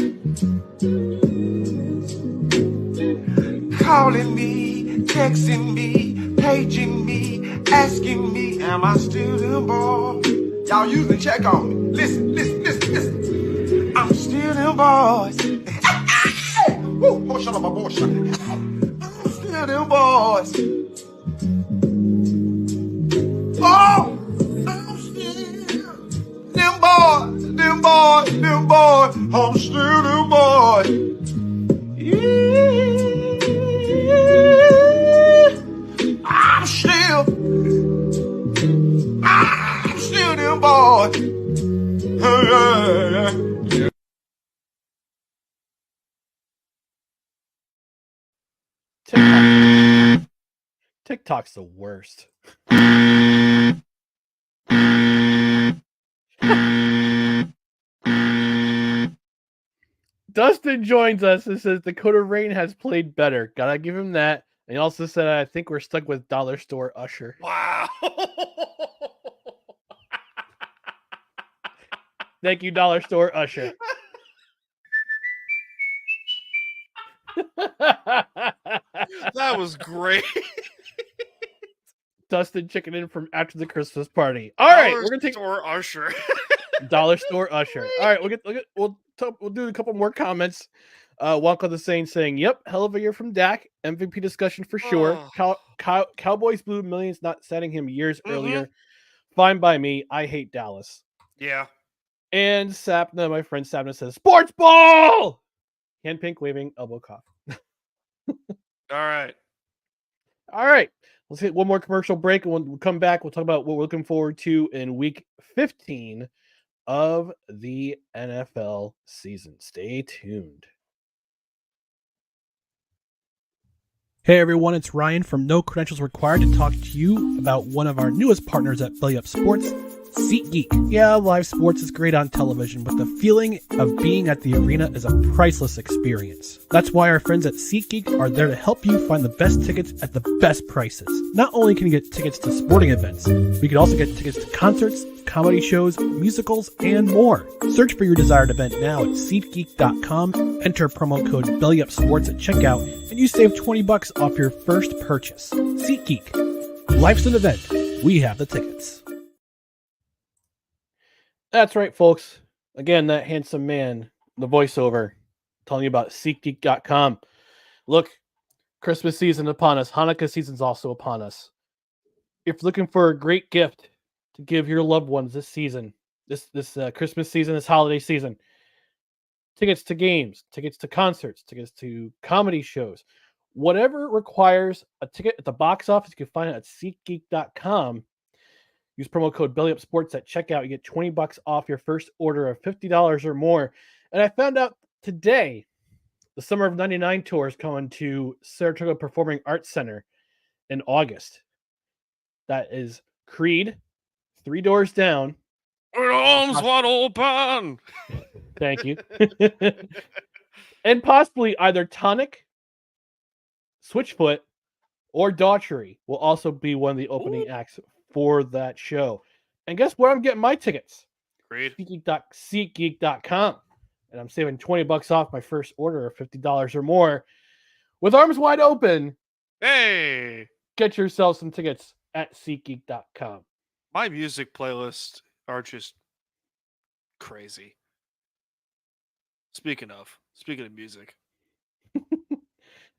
Calling me, texting me, paging me, asking me, am I still involved? Y'all usually check on me. Listen. I'm still involved. Woo, shut up, my boy. I'm still involved. Oh, I'm still them boys. I'm still them boys. I'm still them boys. TikTok's the worst. Dustin joins us and says Dakota Rain has played better. Gotta give him that. And he also said, I think we're stuck with Dollar Store Usher. Wow. Thank you, Dollar Store Usher. That was great. Dustin chicken in from after the Christmas party. All right, we're gonna take Store Usher. Dollar Store Usher. All right, we'll do a couple more comments. Wonka the Saint saying, "Yep, hell of a year from Dak. MVP discussion for sure. Cowboys blew millions, not setting him years earlier. Fine by me. I hate Dallas." Yeah. And Sapna, my friend Sapna says, "Sports ball." Hand pink waving, elbow cough. All right. All right. Let's hit one more commercial break, and we'll come back. We'll talk about what we're looking forward to in week 15 of the NFL season. Stay tuned. Hey everyone, it's Ryan from No Credentials Required to talk to you about one of our newest partners at Belly Up Sports, SeatGeek. Yeah, live sports is great on television, but the feeling of being at the arena is a priceless experience. That's why our friends at SeatGeek are there to help you find the best tickets at the best prices. Not only can you get tickets to sporting events, we can also get tickets to concerts, comedy shows, musicals, and more. Search for your desired event now at SeatGeek.com, enter promo code BellyUpSports at checkout, and you save $20 off your first purchase. SeatGeek. Life's an event. We have the tickets. That's right, folks. Again, that handsome man, the voiceover, telling you about SeatGeek.com. Look, Christmas season upon us. Hanukkah season's also upon us. If you're looking for a great gift to give your loved ones this season, this Christmas season, this holiday season, tickets to games, tickets to concerts, tickets to comedy shows, whatever requires a ticket at the box office, you can find it at SeatGeek.com. Use promo code BellyUpSports at checkout. You get $20 off your first order of $50 or more. And I found out today the Summer of '99 tour is coming to Saratoga Performing Arts Center in August. That is Creed, Three Doors Down. With arms wide open. Thank you. And possibly either Tonic, Switchfoot, or Daughtry will also be one of the opening acts for that show. And guess where I'm getting my tickets? Great. SeatGeek.com. And I'm saving $20 off my first order of $50 or more. With arms wide open, Hey. get yourself some tickets at SeatGeek.com. My music playlists are just crazy. Speaking of music.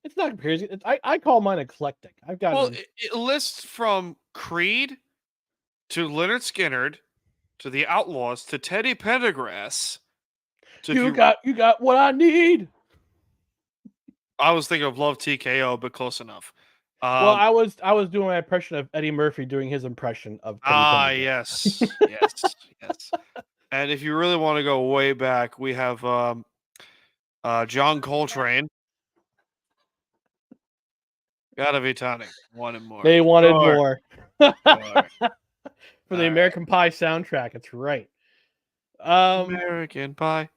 It's not crazy. I call mine eclectic. I've got Well, it lists from Creed to Leonard Skinner to the Outlaws to Teddy Pendergrass. To you got what I need. I was thinking of Love TKO, but close enough. Well, I was doing my impression of Eddie Murphy doing his impression of Teddy Pendergrass. yes. And if you really want to go way back, we have John Coltrane. Gotta be Tonic. Wanted more. They wanted more. More. For the American Pie soundtrack. That's right. American Pie.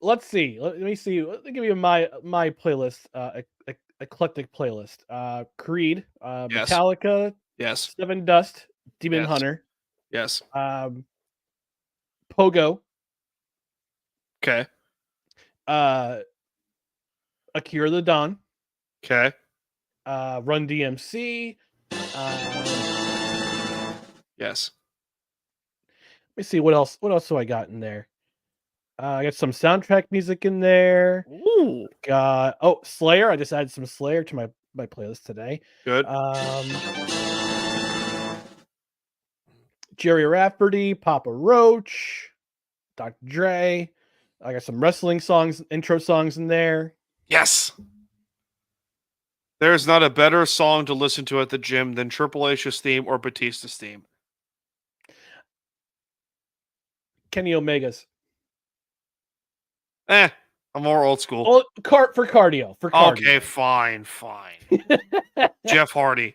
Let's see. Let me see. Let me give you my playlist. Eclectic playlist. Creed, Yes. Metallica, Yes. Seven Dust, Demon Yes. Hunter, Yes. Pogo, Okay. Akira the Don, Okay. Run DMC. Yes. Let me see what else. What else do I got in there? I got some soundtrack music in there. Ooh. Got Slayer. I just added some Slayer to my playlist today. Good. Jerry Rafferty, Papa Roach, Dr. Dre. I got some wrestling songs, intro songs in there. Yes. There's not a better song to listen to at the gym than Triple H's theme or Batista's theme. Kenny Omega's. Eh. I'm more old school. Oh, for cardio. Okay, fine. Jeff Hardy.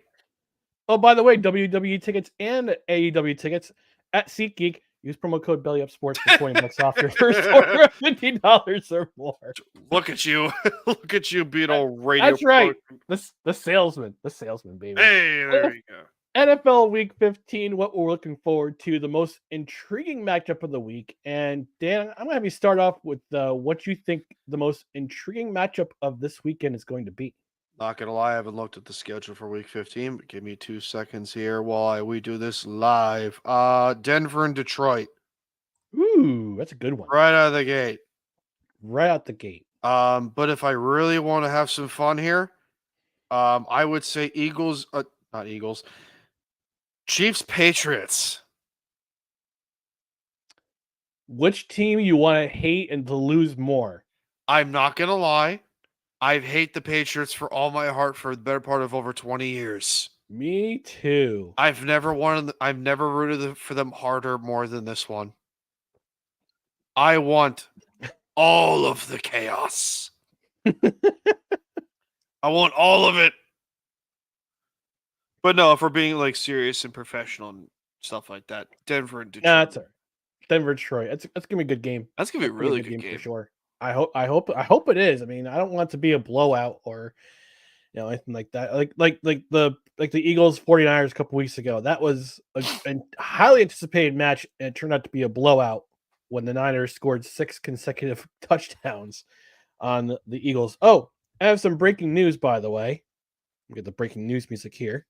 Oh, by the way, WWE tickets and AEW tickets at SeatGeek. Use promo code BellyUpSports for $20 off your first order of $50 or more. Look at you. Look at you being all radio. That's right. The salesman, baby. Hey, there you go. NFL Week 15, what we're looking forward to, the most intriguing matchup of the week. And Dan, I'm going to have you start off with what you think the most intriguing matchup of this weekend is going to be. Not gonna lie, I haven't looked at the schedule for week 15, but give me 2 seconds here while we do this live. Denver and Detroit. Ooh, that's a good one. Right out of the gate. Right out the gate. But if I really want to have some fun here, I would say not Eagles. Chiefs Patriots. Which team you want to hate and to lose more? I'm not gonna lie. I hate the Patriots for all my heart for the better part of over 20 years. Me too. I've never rooted for them harder more than this one. I want all of the chaos. I want all of it. But no, if we're being like serious and professional and stuff like that, Denver and Detroit. That's all right. Denver, Detroit. That's gonna be a good game. That's gonna be a really good game for sure. I hope it is. I mean, I don't want it to be a blowout or anything like that. Like the Eagles 49ers a couple weeks ago. That was a highly anticipated match, and it turned out to be a blowout when the Niners scored 6 consecutive touchdowns on the Eagles. Oh, I have some breaking news, by the way. Get the breaking news music here.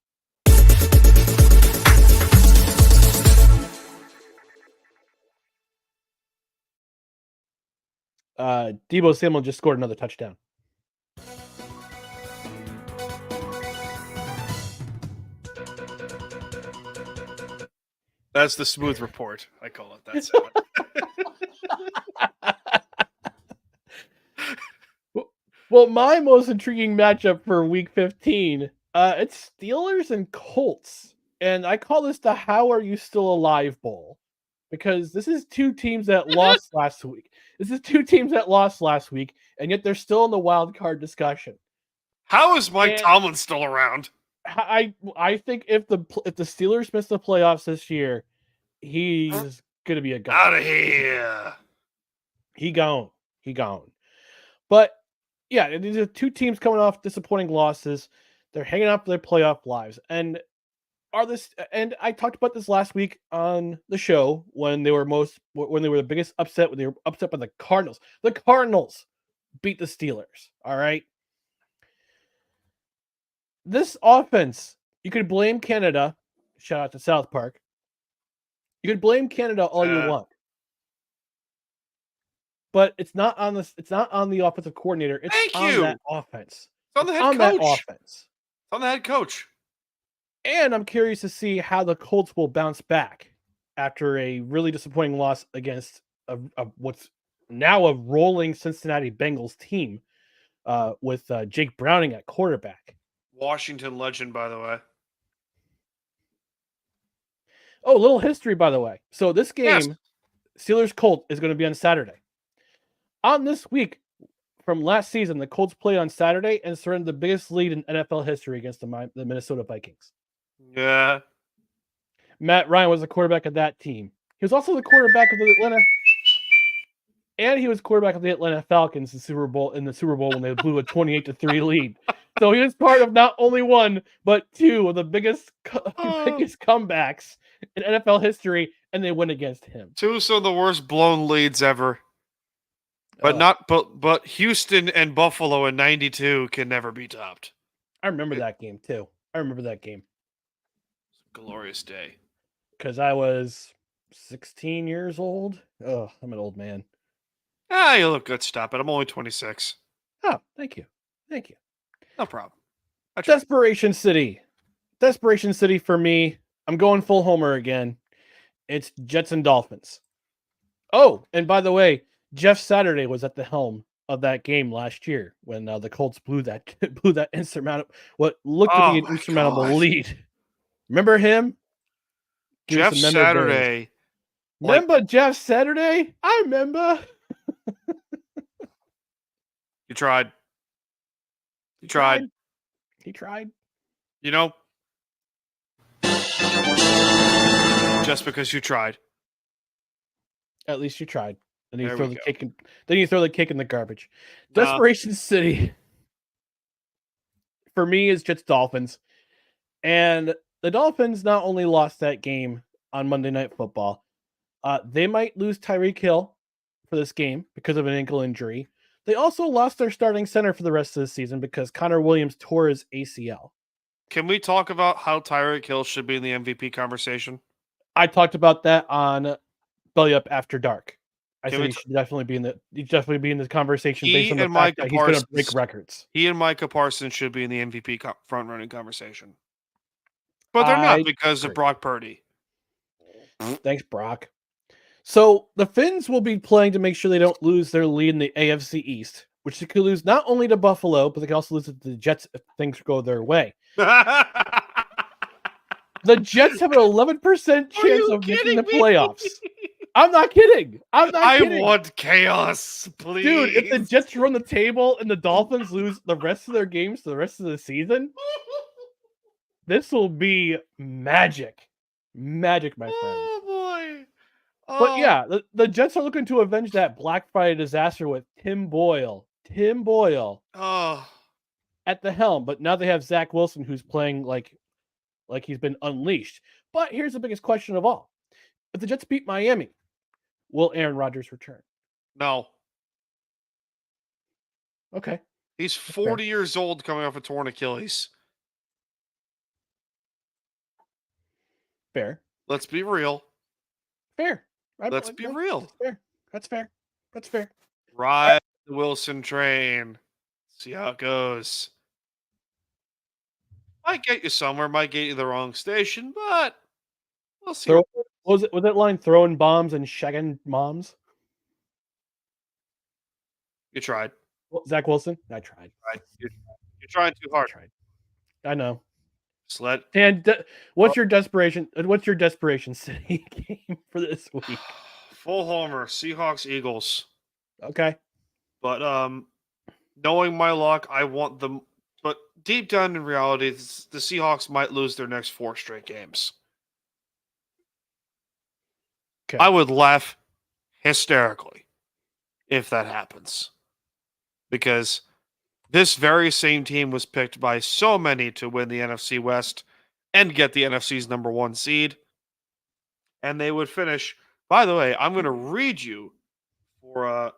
Deebo Samuel just scored another touchdown. That's the smooth report. I call it that. Well, my most intriguing matchup for Week 15, it's Steelers and Colts, and I call this the "How Are You Still Alive" Bowl, because this is two teams that lost last week. And yet they're still in the wild card discussion. How is Mike Tomlin still around? I think if the Steelers miss the playoffs this year, he's gonna be a guy. Out of here. He gone. But yeah, these are two teams coming off disappointing losses. They're hanging up their playoff lives, and I talked about this last week on the show when they were the biggest upset, when they were upset by the Cardinals. The Cardinals beat the Steelers. All right. This offense, you could blame Canada. Shout out to South Park. You could blame Canada all you want, but it's not on the offensive coordinator. It's on that offense. It's on the head coach. That offense. It's on the head coach. And I'm curious to see how the Colts will bounce back after a really disappointing loss against what's now a rolling Cincinnati Bengals team with Jake Browning at quarterback. Washington legend, by the way. Oh, a little history, by the way. So this game, Steelers Colts, is going to be on Saturday. On this week from last season, the Colts played on Saturday and surrendered the biggest lead in NFL history against the Minnesota Vikings. Yeah. Matt Ryan was the quarterback of that team. He was also the quarterback of the Atlanta Falcons in the Super Bowl when they blew a 28-3 lead. So he was part of not only one, but two of the biggest comebacks in NFL history, and they went against him. Two of the worst blown leads ever. But Houston and Buffalo in 92 can never be topped. I remember that game too. Glorious day. Because I was 16 years old. Oh, I'm an old man. You look good. Stop it. I'm only 26. Oh, thank you. No problem. Desperation City for me. I'm going full homer again. It's Jets and Dolphins. Oh, and by the way, Jeff Saturday was at the helm of that game last year when the Colts blew that insurmountable lead. Remember him? Jeff Saturday. Remember Jeff Saturday? I remember. You tried. You tried. He tried. You know, just because you tried. At least you tried. Then you There throw we the go. cake in, then you throw the cake in the garbage. No. Desperation City for me is Jets Dolphins. And the Dolphins not only lost that game on Monday Night Football, they might lose Tyreek Hill for this game because of an ankle injury. They also lost their starting center for the rest of the season because Connor Williams tore his ACL. Can we talk about how Tyreek Hill should be in the MVP conversation? I talked about that on Belly Up After Dark. I Can said we he should definitely be in the conversation based He on the and fact Micah that he's going to Parsons- break records. He and Micah Parsons should be in the MVP front running conversation. But they're I not because of agree. Brock Purdy. Thanks, Brock. So the Finns will be playing to make sure they don't lose their lead in the AFC East, which they could lose not only to Buffalo, but they could also lose it to the Jets if things go their way. The Jets have an 11% chance of making the playoffs. I'm not kidding. I want chaos, please. Dude, if the Jets run the table and the Dolphins lose the rest of their games to the rest of the season, this will be magic. Magic, my friend. Oh boy. But yeah, the Jets are looking to avenge that Black Friday disaster with Tim Boyle Oh. at the helm. But now they have Zach Wilson, who's playing like he's been unleashed. But here's the biggest question of all: if the Jets beat Miami, will Aaron Rodgers return? No. Okay, He's 40 years old coming off a torn Achilles. fair. Let's be real. Let's be real. That's fair. Ride the Wilson train. See how it goes. Might get you somewhere, might get you the wrong station, but we'll see. Was that line throwing bombs and shagging moms? You tried. Zach Wilson? I tried. You're trying too hard. I know. Sled. And what's your desperation? What's your desperation city game for this week? Full homer. Seahawks, Eagles. Okay. But knowing my luck, I want them. But deep down in reality, the Seahawks might lose their next 4 straight games. Okay. I would laugh hysterically if that happens. Because this very same team was picked by so many to win the NFC West and get the NFC's number 1 seed. And they would finish. By the way, I'm going to read you for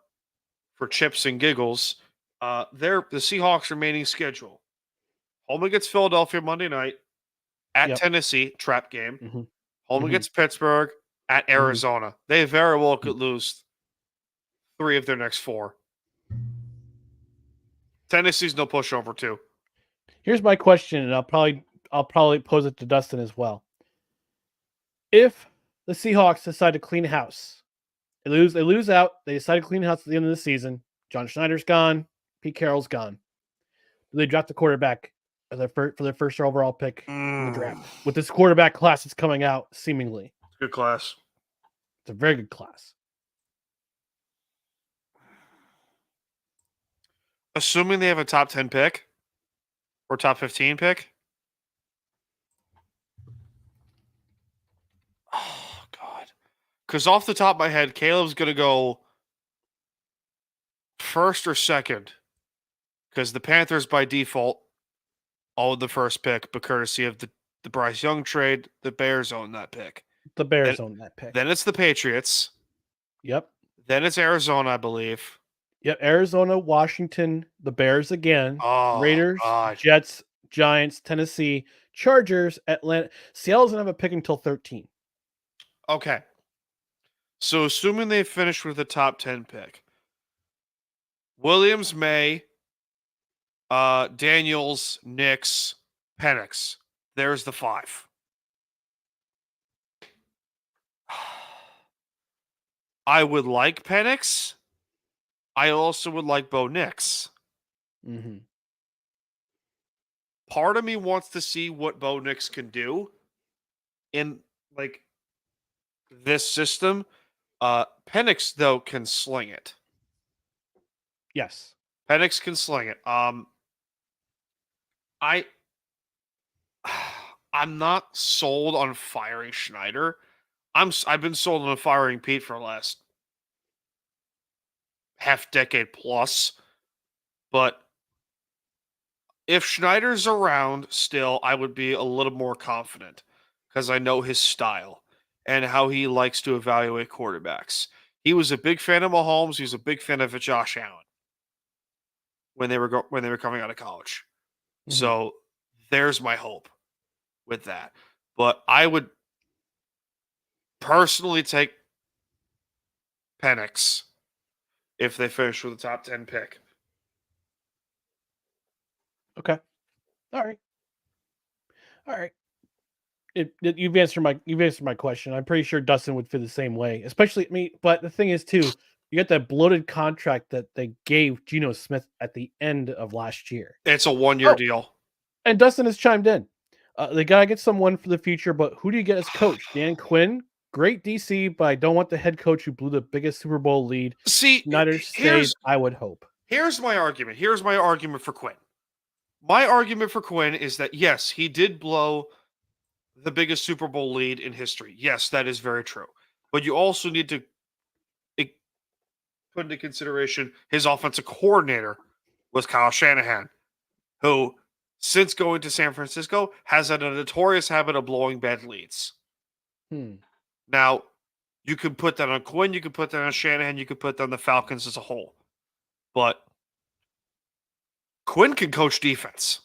chips and giggles. The Seahawks' remaining schedule. Home against Philadelphia Monday night. At Tennessee, trap game. Mm-hmm. Home against Pittsburgh. At Arizona. They very well could lose 3 of their next 4. Tennessee's no pushover too. Here's my question, and I'll probably pose it to Dustin as well. If the Seahawks decide to clean house, they lose out. They decide to clean house at the end of the season. John Schneider's gone. Pete Carroll's gone. Do they draft the quarterback for their first overall pick in the draft with this quarterback class that's coming out? Seemingly, Good class. It's a very good class. Assuming they have a top 10 pick or top 15 pick. Oh, God. Because off the top of my head, Caleb's going to go first or second. Because the Panthers, by default, own the first pick, but courtesy of the Bryce Young trade, the Bears own that pick. The Bears own that pick. Then it's the Patriots. Yep. Then it's Arizona, I believe. Yep. Arizona, Washington, the Bears again. Oh, Raiders, God. Jets, Giants, Tennessee, Chargers, Atlanta. Seattle doesn't have a pick until 13. Okay. So assuming they finish with a top 10 pick, Williams, May, Daniels, Nix, Penix. There's the 5. I would like Penix. I also would like Bo Nix. Mm-hmm. Part of me wants to see what Bo Nix can do in like this system. Penix, though, can sling it. Yes. Penix can sling it. I'm not sold on firing Schneider. I've been sold on firing Pete for the last half decade plus. But if Schneider's around still, I would be a little more confident because I know his style and how he likes to evaluate quarterbacks. He was a big fan of Mahomes. He was a big fan of Josh Allen when they were coming out of college. Mhm. So there's my hope with that. But I would personally take Penix if they finish with a top 10 pick. Okay. All right. You've answered my question. I'm pretty sure Dustin would feel the same way, especially me. But the thing is, too, you got that bloated contract that they gave Geno Smith at the end of last year. It's a 1-year Oh. deal. And Dustin has chimed in. They gotta get someone for the future, but who do you get as coach? Dan Quinn, great DC, but I don't want the head coach who blew the biggest Super Bowl lead. See, Snyder stayed, I would hope. Here's my argument. Here's my argument for Quinn. My argument for Quinn is that, yes, he did blow the biggest Super Bowl lead in history. Yes, that is very true. But you also need to put into consideration his offensive coordinator was Kyle Shanahan, who, since going to San Francisco, has had a notorious habit of blowing bad leads. Now, you can put that on Quinn, you can put that on Shanahan, you can put that on the Falcons as a whole. But Quinn can coach defense.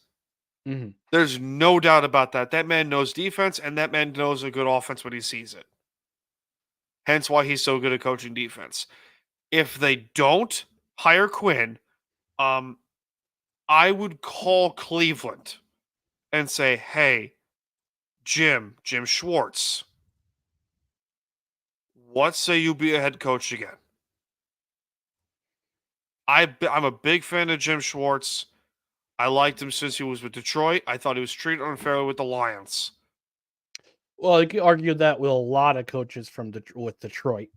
Mm-hmm. There's no doubt about that. That man knows defense, and that man knows a good offense when he sees it. Hence why he's so good at coaching defense. If they don't hire Quinn, I would call Cleveland and say, hey, Jim Schwartz, what say you be a head coach again? I'm a big fan of Jim Schwartz. I liked him since he was with Detroit. I thought he was treated unfairly with the Lions. Well, you could argue that with a lot of coaches from with Detroit,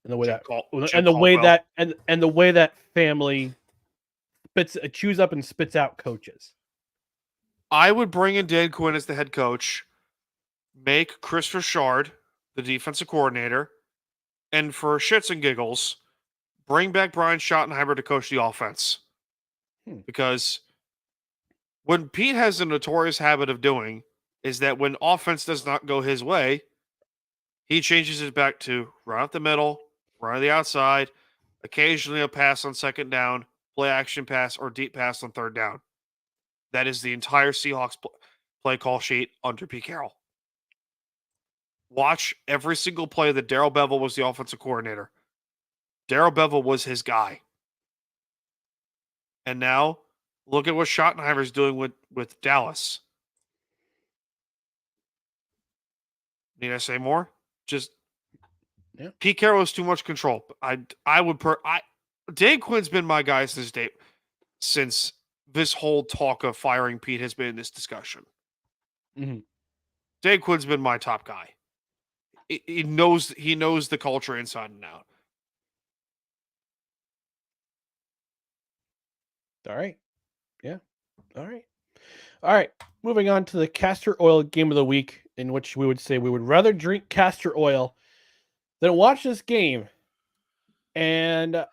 and the way the way that family chews up and spits out coaches. I would bring in Dan Quinn as the head coach, make Chris Richard the defensive coordinator, and for shits and giggles, bring back Brian Schottenheimer to coach the offense. Because what Pete has a notorious habit of doing is that when offense does not go his way, he changes it back to run up the middle, run on the outside, occasionally a pass on second down, play action pass, or deep pass on third down. That is the entire Seahawks play call sheet under Pete Carroll. Watch every single play that Darrell Bevell was the offensive coordinator. Darrell Bevell was his guy. And now, look at what Schottenheimer's doing with Dallas. Need I say more? Just Pete Carroll has too much control. Dan Quinn's been my guy since this whole talk of firing Pete has been in this discussion. Mm-hmm. Dan Quinn's been my top guy. He knows the culture inside and out. All right. Yeah. All right. Moving on to the castor oil game of the week, in which we would say we would rather drink castor oil than watch this game. And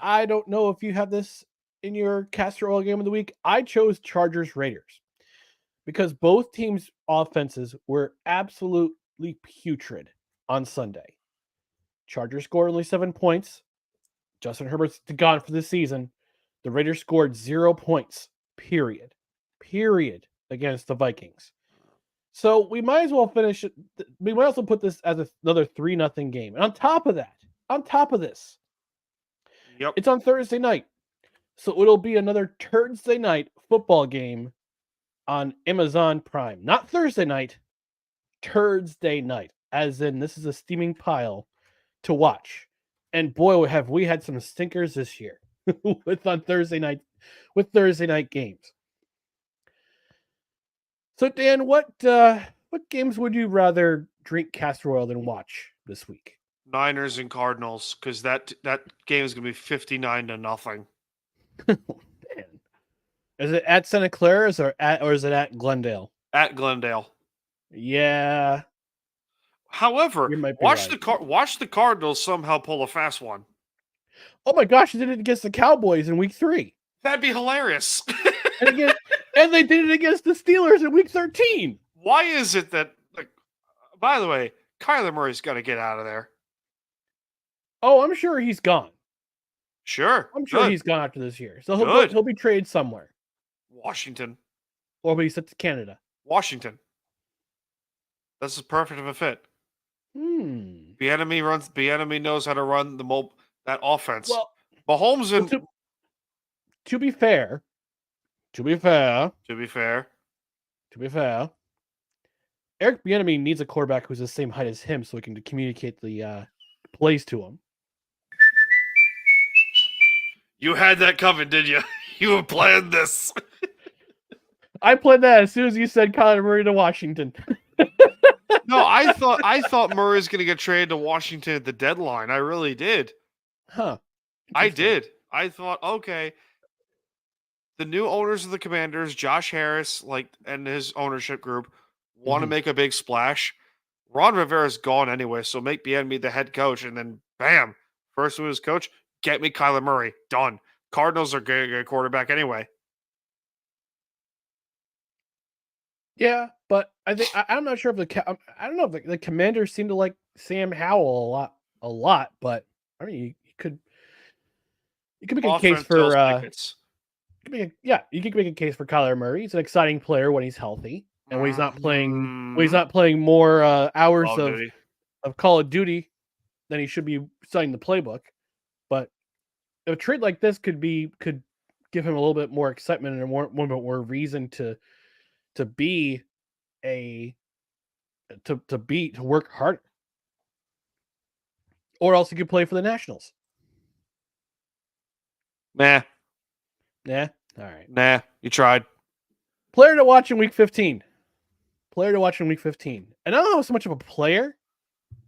I don't know if you have this in your castor oil game of the week. I chose Chargers Raiders because both teams' offenses were absolutely putrid on Sunday. Chargers scored only 7 points. Justin Herbert's gone for the season. The Raiders scored 0 points, period, against the Vikings. So we might as well finish it. We might also put this as another 3-0 game. And on top of this, it's on Thursday night. So it'll be another Thursday night football game on Amazon Prime. Not Thursday night, Thursday night. As in, this is a steaming pile to watch. And boy, have we had some stinkers this year with Thursday night games. So Dan, what games would you rather drink castor oil than watch this week? Niners and Cardinals, because that game is going to be 59-0. Is it at Santa Clara or is it at Glendale? At Glendale. Yeah. However, You might be watch right. watch the Cardinals somehow pull a fast one. Oh my gosh, they did it against the Cowboys in week 3. That'd be hilarious. And they did it against the Steelers in week 13. Why is it that, like, by the way, Kyler Murray's got to get out of there? Oh, I'm sure he's gone. Sure. I'm sure good. he's gone after this year. So Good. he'll be traded somewhere. Washington. Or he'll be sent to Canada. Washington. This is perfect of a fit. Bieniemy knows how to run that offense. Well, Mahomes and to be fair, Eric Bieniemy needs a quarterback who's the same height as him so he can communicate the plays to him. You had that coming, did you? You were planned this. I played that as soon as you said Kyler Murray to Washington. No, I thought Murray was going to get traded to Washington at the deadline. I really did. Huh. I did. I thought, okay, the new owners of the Commanders, Josh Harris, and his ownership group, want to make a big splash. Ron Rivera's gone anyway, so make Bieniemy the head coach, and then bam, first move as coach, get me Kyler Murray. Done. Cardinals are going to get a quarterback anyway. Yeah, but I'm not sure if I don't know if the Commanders seem to like Sam Howell a lot, but I mean you could make a case for you could make a case for Kyler Murray. He's an exciting player when he's healthy and when he's not playing more hours of Call of Duty than he should be studying the playbook. But a trade like this could give him a little bit more excitement and one bit more reason to work harder. Or else he could play for the Nationals. Nah. All right. Nah, you tried. Player to watch in week 15. And I don't know so much of a player,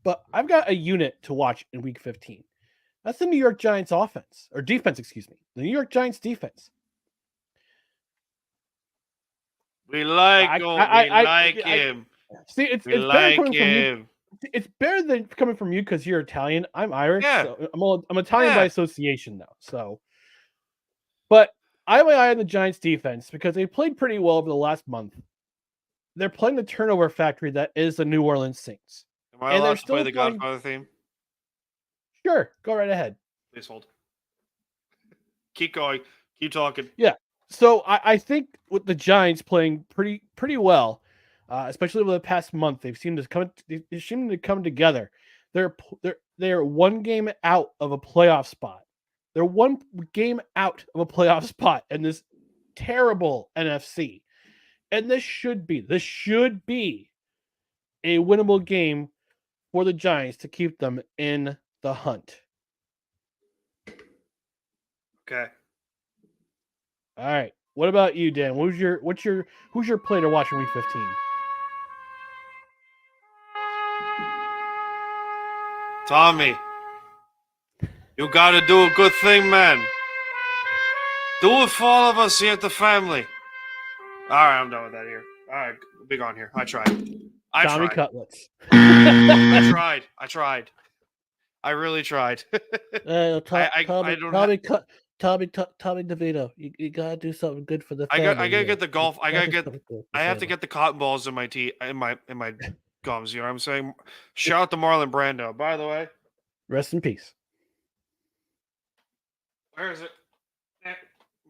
but I've got a unit to watch in week 15. That's the New York Giants defense. The New York Giants defense. We like him. See, it's better coming from you. It's better than coming from you because you're Italian. I'm Irish. Yeah. So I'm Italian by association though. So, but I have my eye on the Giants defense because they played pretty well over the last month. They're playing the turnover factory that is the New Orleans Saints. Am I allowed to play the Godfather theme? Sure, go right ahead. Please hold. Keep going. Keep talking. Yeah. So I think with the Giants playing pretty well, especially over the past month, they seem to come together. They're one game out of a playoff spot. They're one game out of a playoff spot in this terrible NFC. And this should be a winnable game for the Giants to keep them in the hunt. Okay. All right. What about you, Dan? Who's your play to watch in week 15? Tommy, you got to do a good thing, man. Do it for all of us here at the family. All right, I'm done with that here. All right, big on here. I tried. Tommy Cutlets. I tried. I really tried. Tommy DeVito, you gotta do something good for the family. I gotta get the golf. I have to get the cotton balls in my teeth, in my gums. You know what I'm saying? Shout out to Marlon Brando. By the way, rest in peace. Where is it?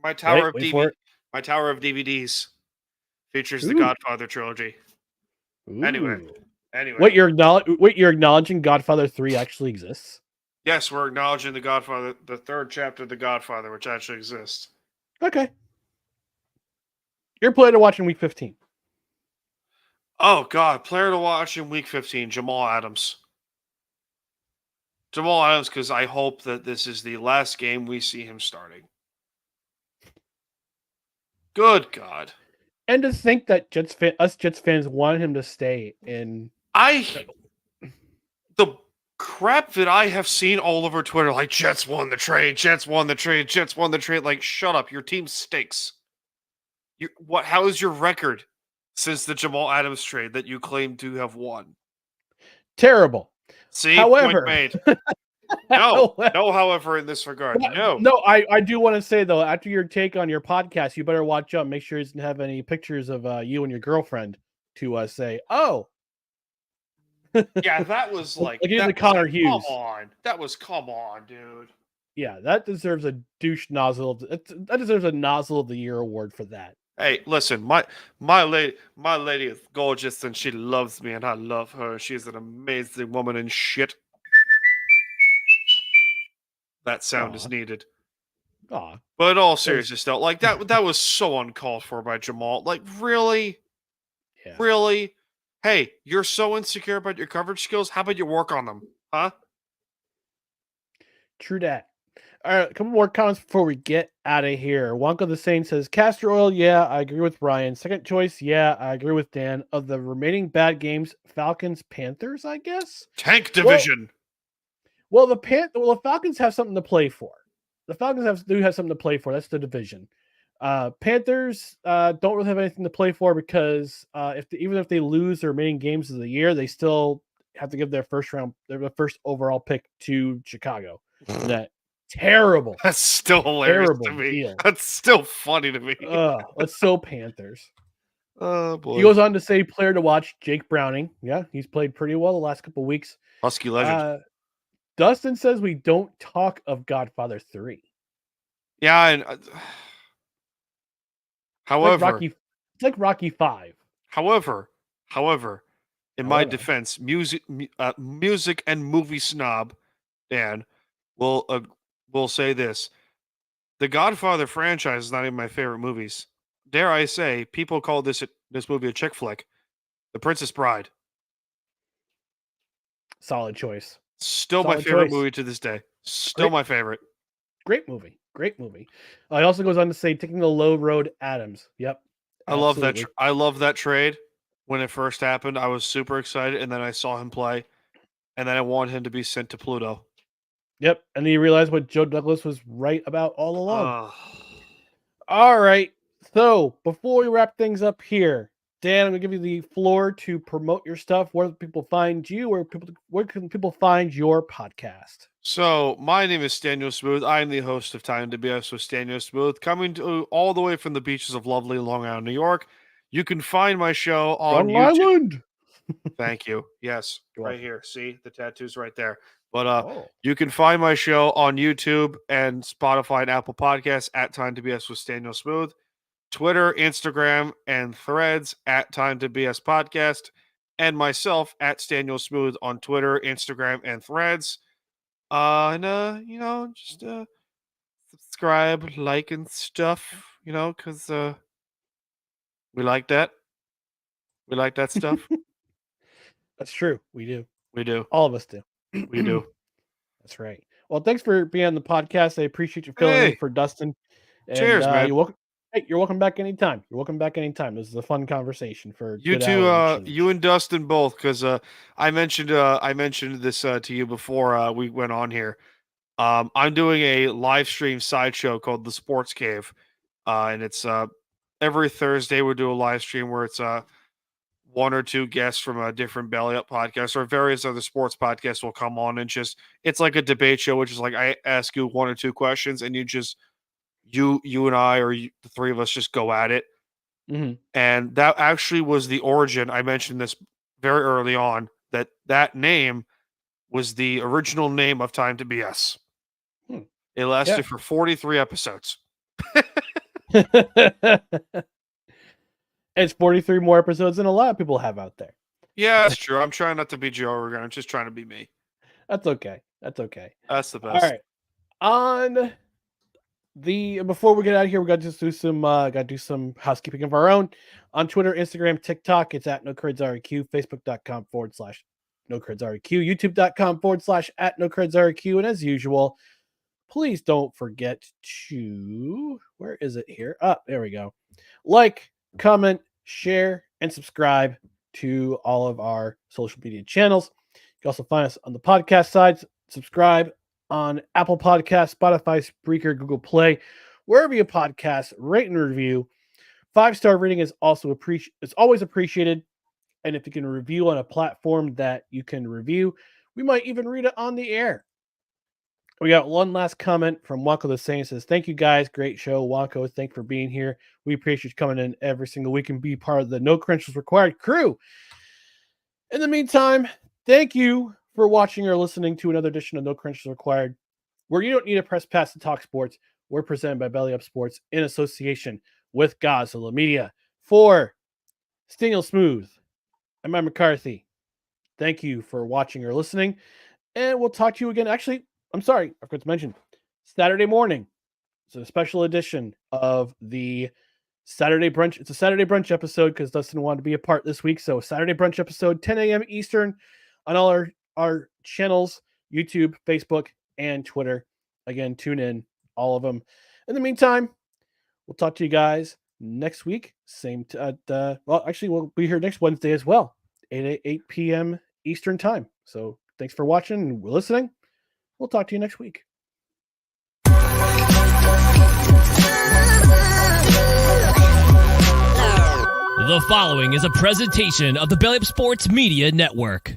My tower of DVDs features the Godfather trilogy. Ooh. Anyway, what you're acknowledging Godfather 3 actually exists? Yes, we're acknowledging the Godfather, the third chapter of the Godfather, which actually exists. Okay. Your player to watch in week 15. Oh God, player to watch in week 15, Jamal Adams. Because I hope that this is the last game we see him starting. Good God. And to think that us Jets fans wanted him to stay in. The crap that I have seen all over Twitter, like Jets won the trade. Like, shut up. Your team stinks. How is your record since the Jamal Adams trade that you claim to have won? Terrible. See, However, point made. No, however, in this regard, no. No, I do want to say though, after your take on your podcast, you better watch out. Make sure you doesn't have any pictures of you and your girlfriend to say, "Oh, Yeah, that was like in the Connor Hughes." Come on, dude. Yeah, that deserves a douche nozzle. That deserves a nozzle of the year award for that. Hey, listen, my lady is gorgeous and she loves me and I love her. She's an amazing woman and shit. That sound is needed. Aw. But in all seriousness, though, like that was so uncalled for by Jamal. Like, really? Yeah. Really? Hey, you're so insecure about your coverage skills. How about you work on them? Huh? True that. All right, a couple more comments before we get out of here. Wonka the Saint says, Castor Oil, yeah, I agree with Ryan. Second choice, yeah, I agree with Dan. Of the remaining bad games, Falcons, Panthers, I guess? Tank division. Well, the Falcons have something to play for. The Falcons do have something to play for. That's the division. Panthers don't really have anything to play for because even if they lose their remaining games of the year, they still have to give their first overall pick to Chicago. That terrible. That's still hilarious to me. Deal. That's still funny to me. Let's so Panthers. Oh boy. He goes on to say, player to watch, Jake Browning. Yeah, he's played pretty well the last couple of weeks. Husky legend. Dustin says we don't talk of Godfather 3. Yeah, and however, it's like Rocky 5. However, in my defense, music and movie snob Dan will say this: the Godfather franchise is not even my favorite movies. Dare I say, people call this movie a chick flick. The Princess Bride. Solid choice. Still my favorite movie to this day. Still my favorite. Great movie. He also goes on to say, taking the low road, Adams. Yep. I love that. I love that trade. When it first happened, I was super excited, and then I saw him play, and then I wanted him to be sent to Pluto. Yep. And then you realize what Joe Douglas was right about all along. All right. So before we wrap things up here, Dan, I'm going to give you the floor to promote your stuff. Where do people find you? Where can people find your podcast? So, my name is Staniel Smooth. I am the host of Time to BS with Staniel Smooth, coming to all the way from the beaches of lovely Long Island, New York. You can find my show on Long YouTube. Island. Thank you. Yes, right here. See, the tattoo's right there. But you can find my show on YouTube and Spotify and Apple Podcasts at Time to BS with Staniel Smooth. Twitter, Instagram, and Threads at Time to BS Podcast, and myself at Staniel Smooth on Twitter, Instagram, and Threads. Just subscribe, like, and stuff, because we like that. We like that stuff. That's true. We do. We do. All of us do. We do. That's right. Well, thanks for being on the podcast. I appreciate you filling in for Dustin. And, cheers, man. You're welcome. Hey, you're welcome back anytime. This is a fun conversation for you two. You and Dustin both, because I mentioned this to you before we went on here. I'm doing a live stream sideshow called the Sports Cave, and it's every Thursday we do a live stream where it's one or two guests from a different Belly Up podcast or various other sports podcasts will come on and it's like a debate show, which is like I ask you one or two questions and you and I or the three of us just go at it. Mm-hmm. And that actually was the origin. I mentioned this very early on that name was the original name of Time to BS. It lasted for 43 episodes. It's 43 more episodes than a lot of people have out there. Yeah, that's true. I'm trying not to be Joe Rogan. I'm just trying to be me. That's okay. That's the best. All right. Before we get out of here, we got to do some housekeeping of our own. On Twitter, Instagram, TikTok, it's at NoCurdsREQ, Facebook.com/NoCurdsREQ, YouTube.com/@NoCurdsREQ, and as usual, please don't forget to, where is it here? There we go. Like, comment, share, and subscribe to all of our social media channels. You can also find us on the podcast sides. Subscribe on Apple Podcasts, Spotify, Spreaker, Google Play, wherever you podcast, rate and review. 5-star rating is also always appreciated. And if you can review on a platform that you can review, we might even read it on the air. We got one last comment from Wonko the Saint. Says, thank you guys. Great show. Wonko, thanks for being here. We appreciate you coming in every single week and be part of the No Credentials Required crew. In the meantime, thank you for watching or listening to another edition of No Credentials Required, where you don't need a press pass to talk sports. We're presented by Belly Up Sports in association with Godzilla Media. For Staniel Smooth and Mike McCarthy, thank you for watching or listening. And we'll talk to you again. Actually, I'm sorry, I forgot to mention, Saturday morning. It's a special edition of the Saturday brunch. It's a Saturday brunch episode because Dustin wanted to be a part this week. So Saturday brunch episode, 10 a.m. Eastern on all our channels, YouTube, Facebook, and Twitter. Again, tune in, all of them. In the meantime, we'll talk to you guys next week. Actually, we'll be here next Wednesday as well, 8 p.m. Eastern time. So thanks for watching and listening. We'll talk to you next week. The following is a presentation of the Belly Up Sports Media Network.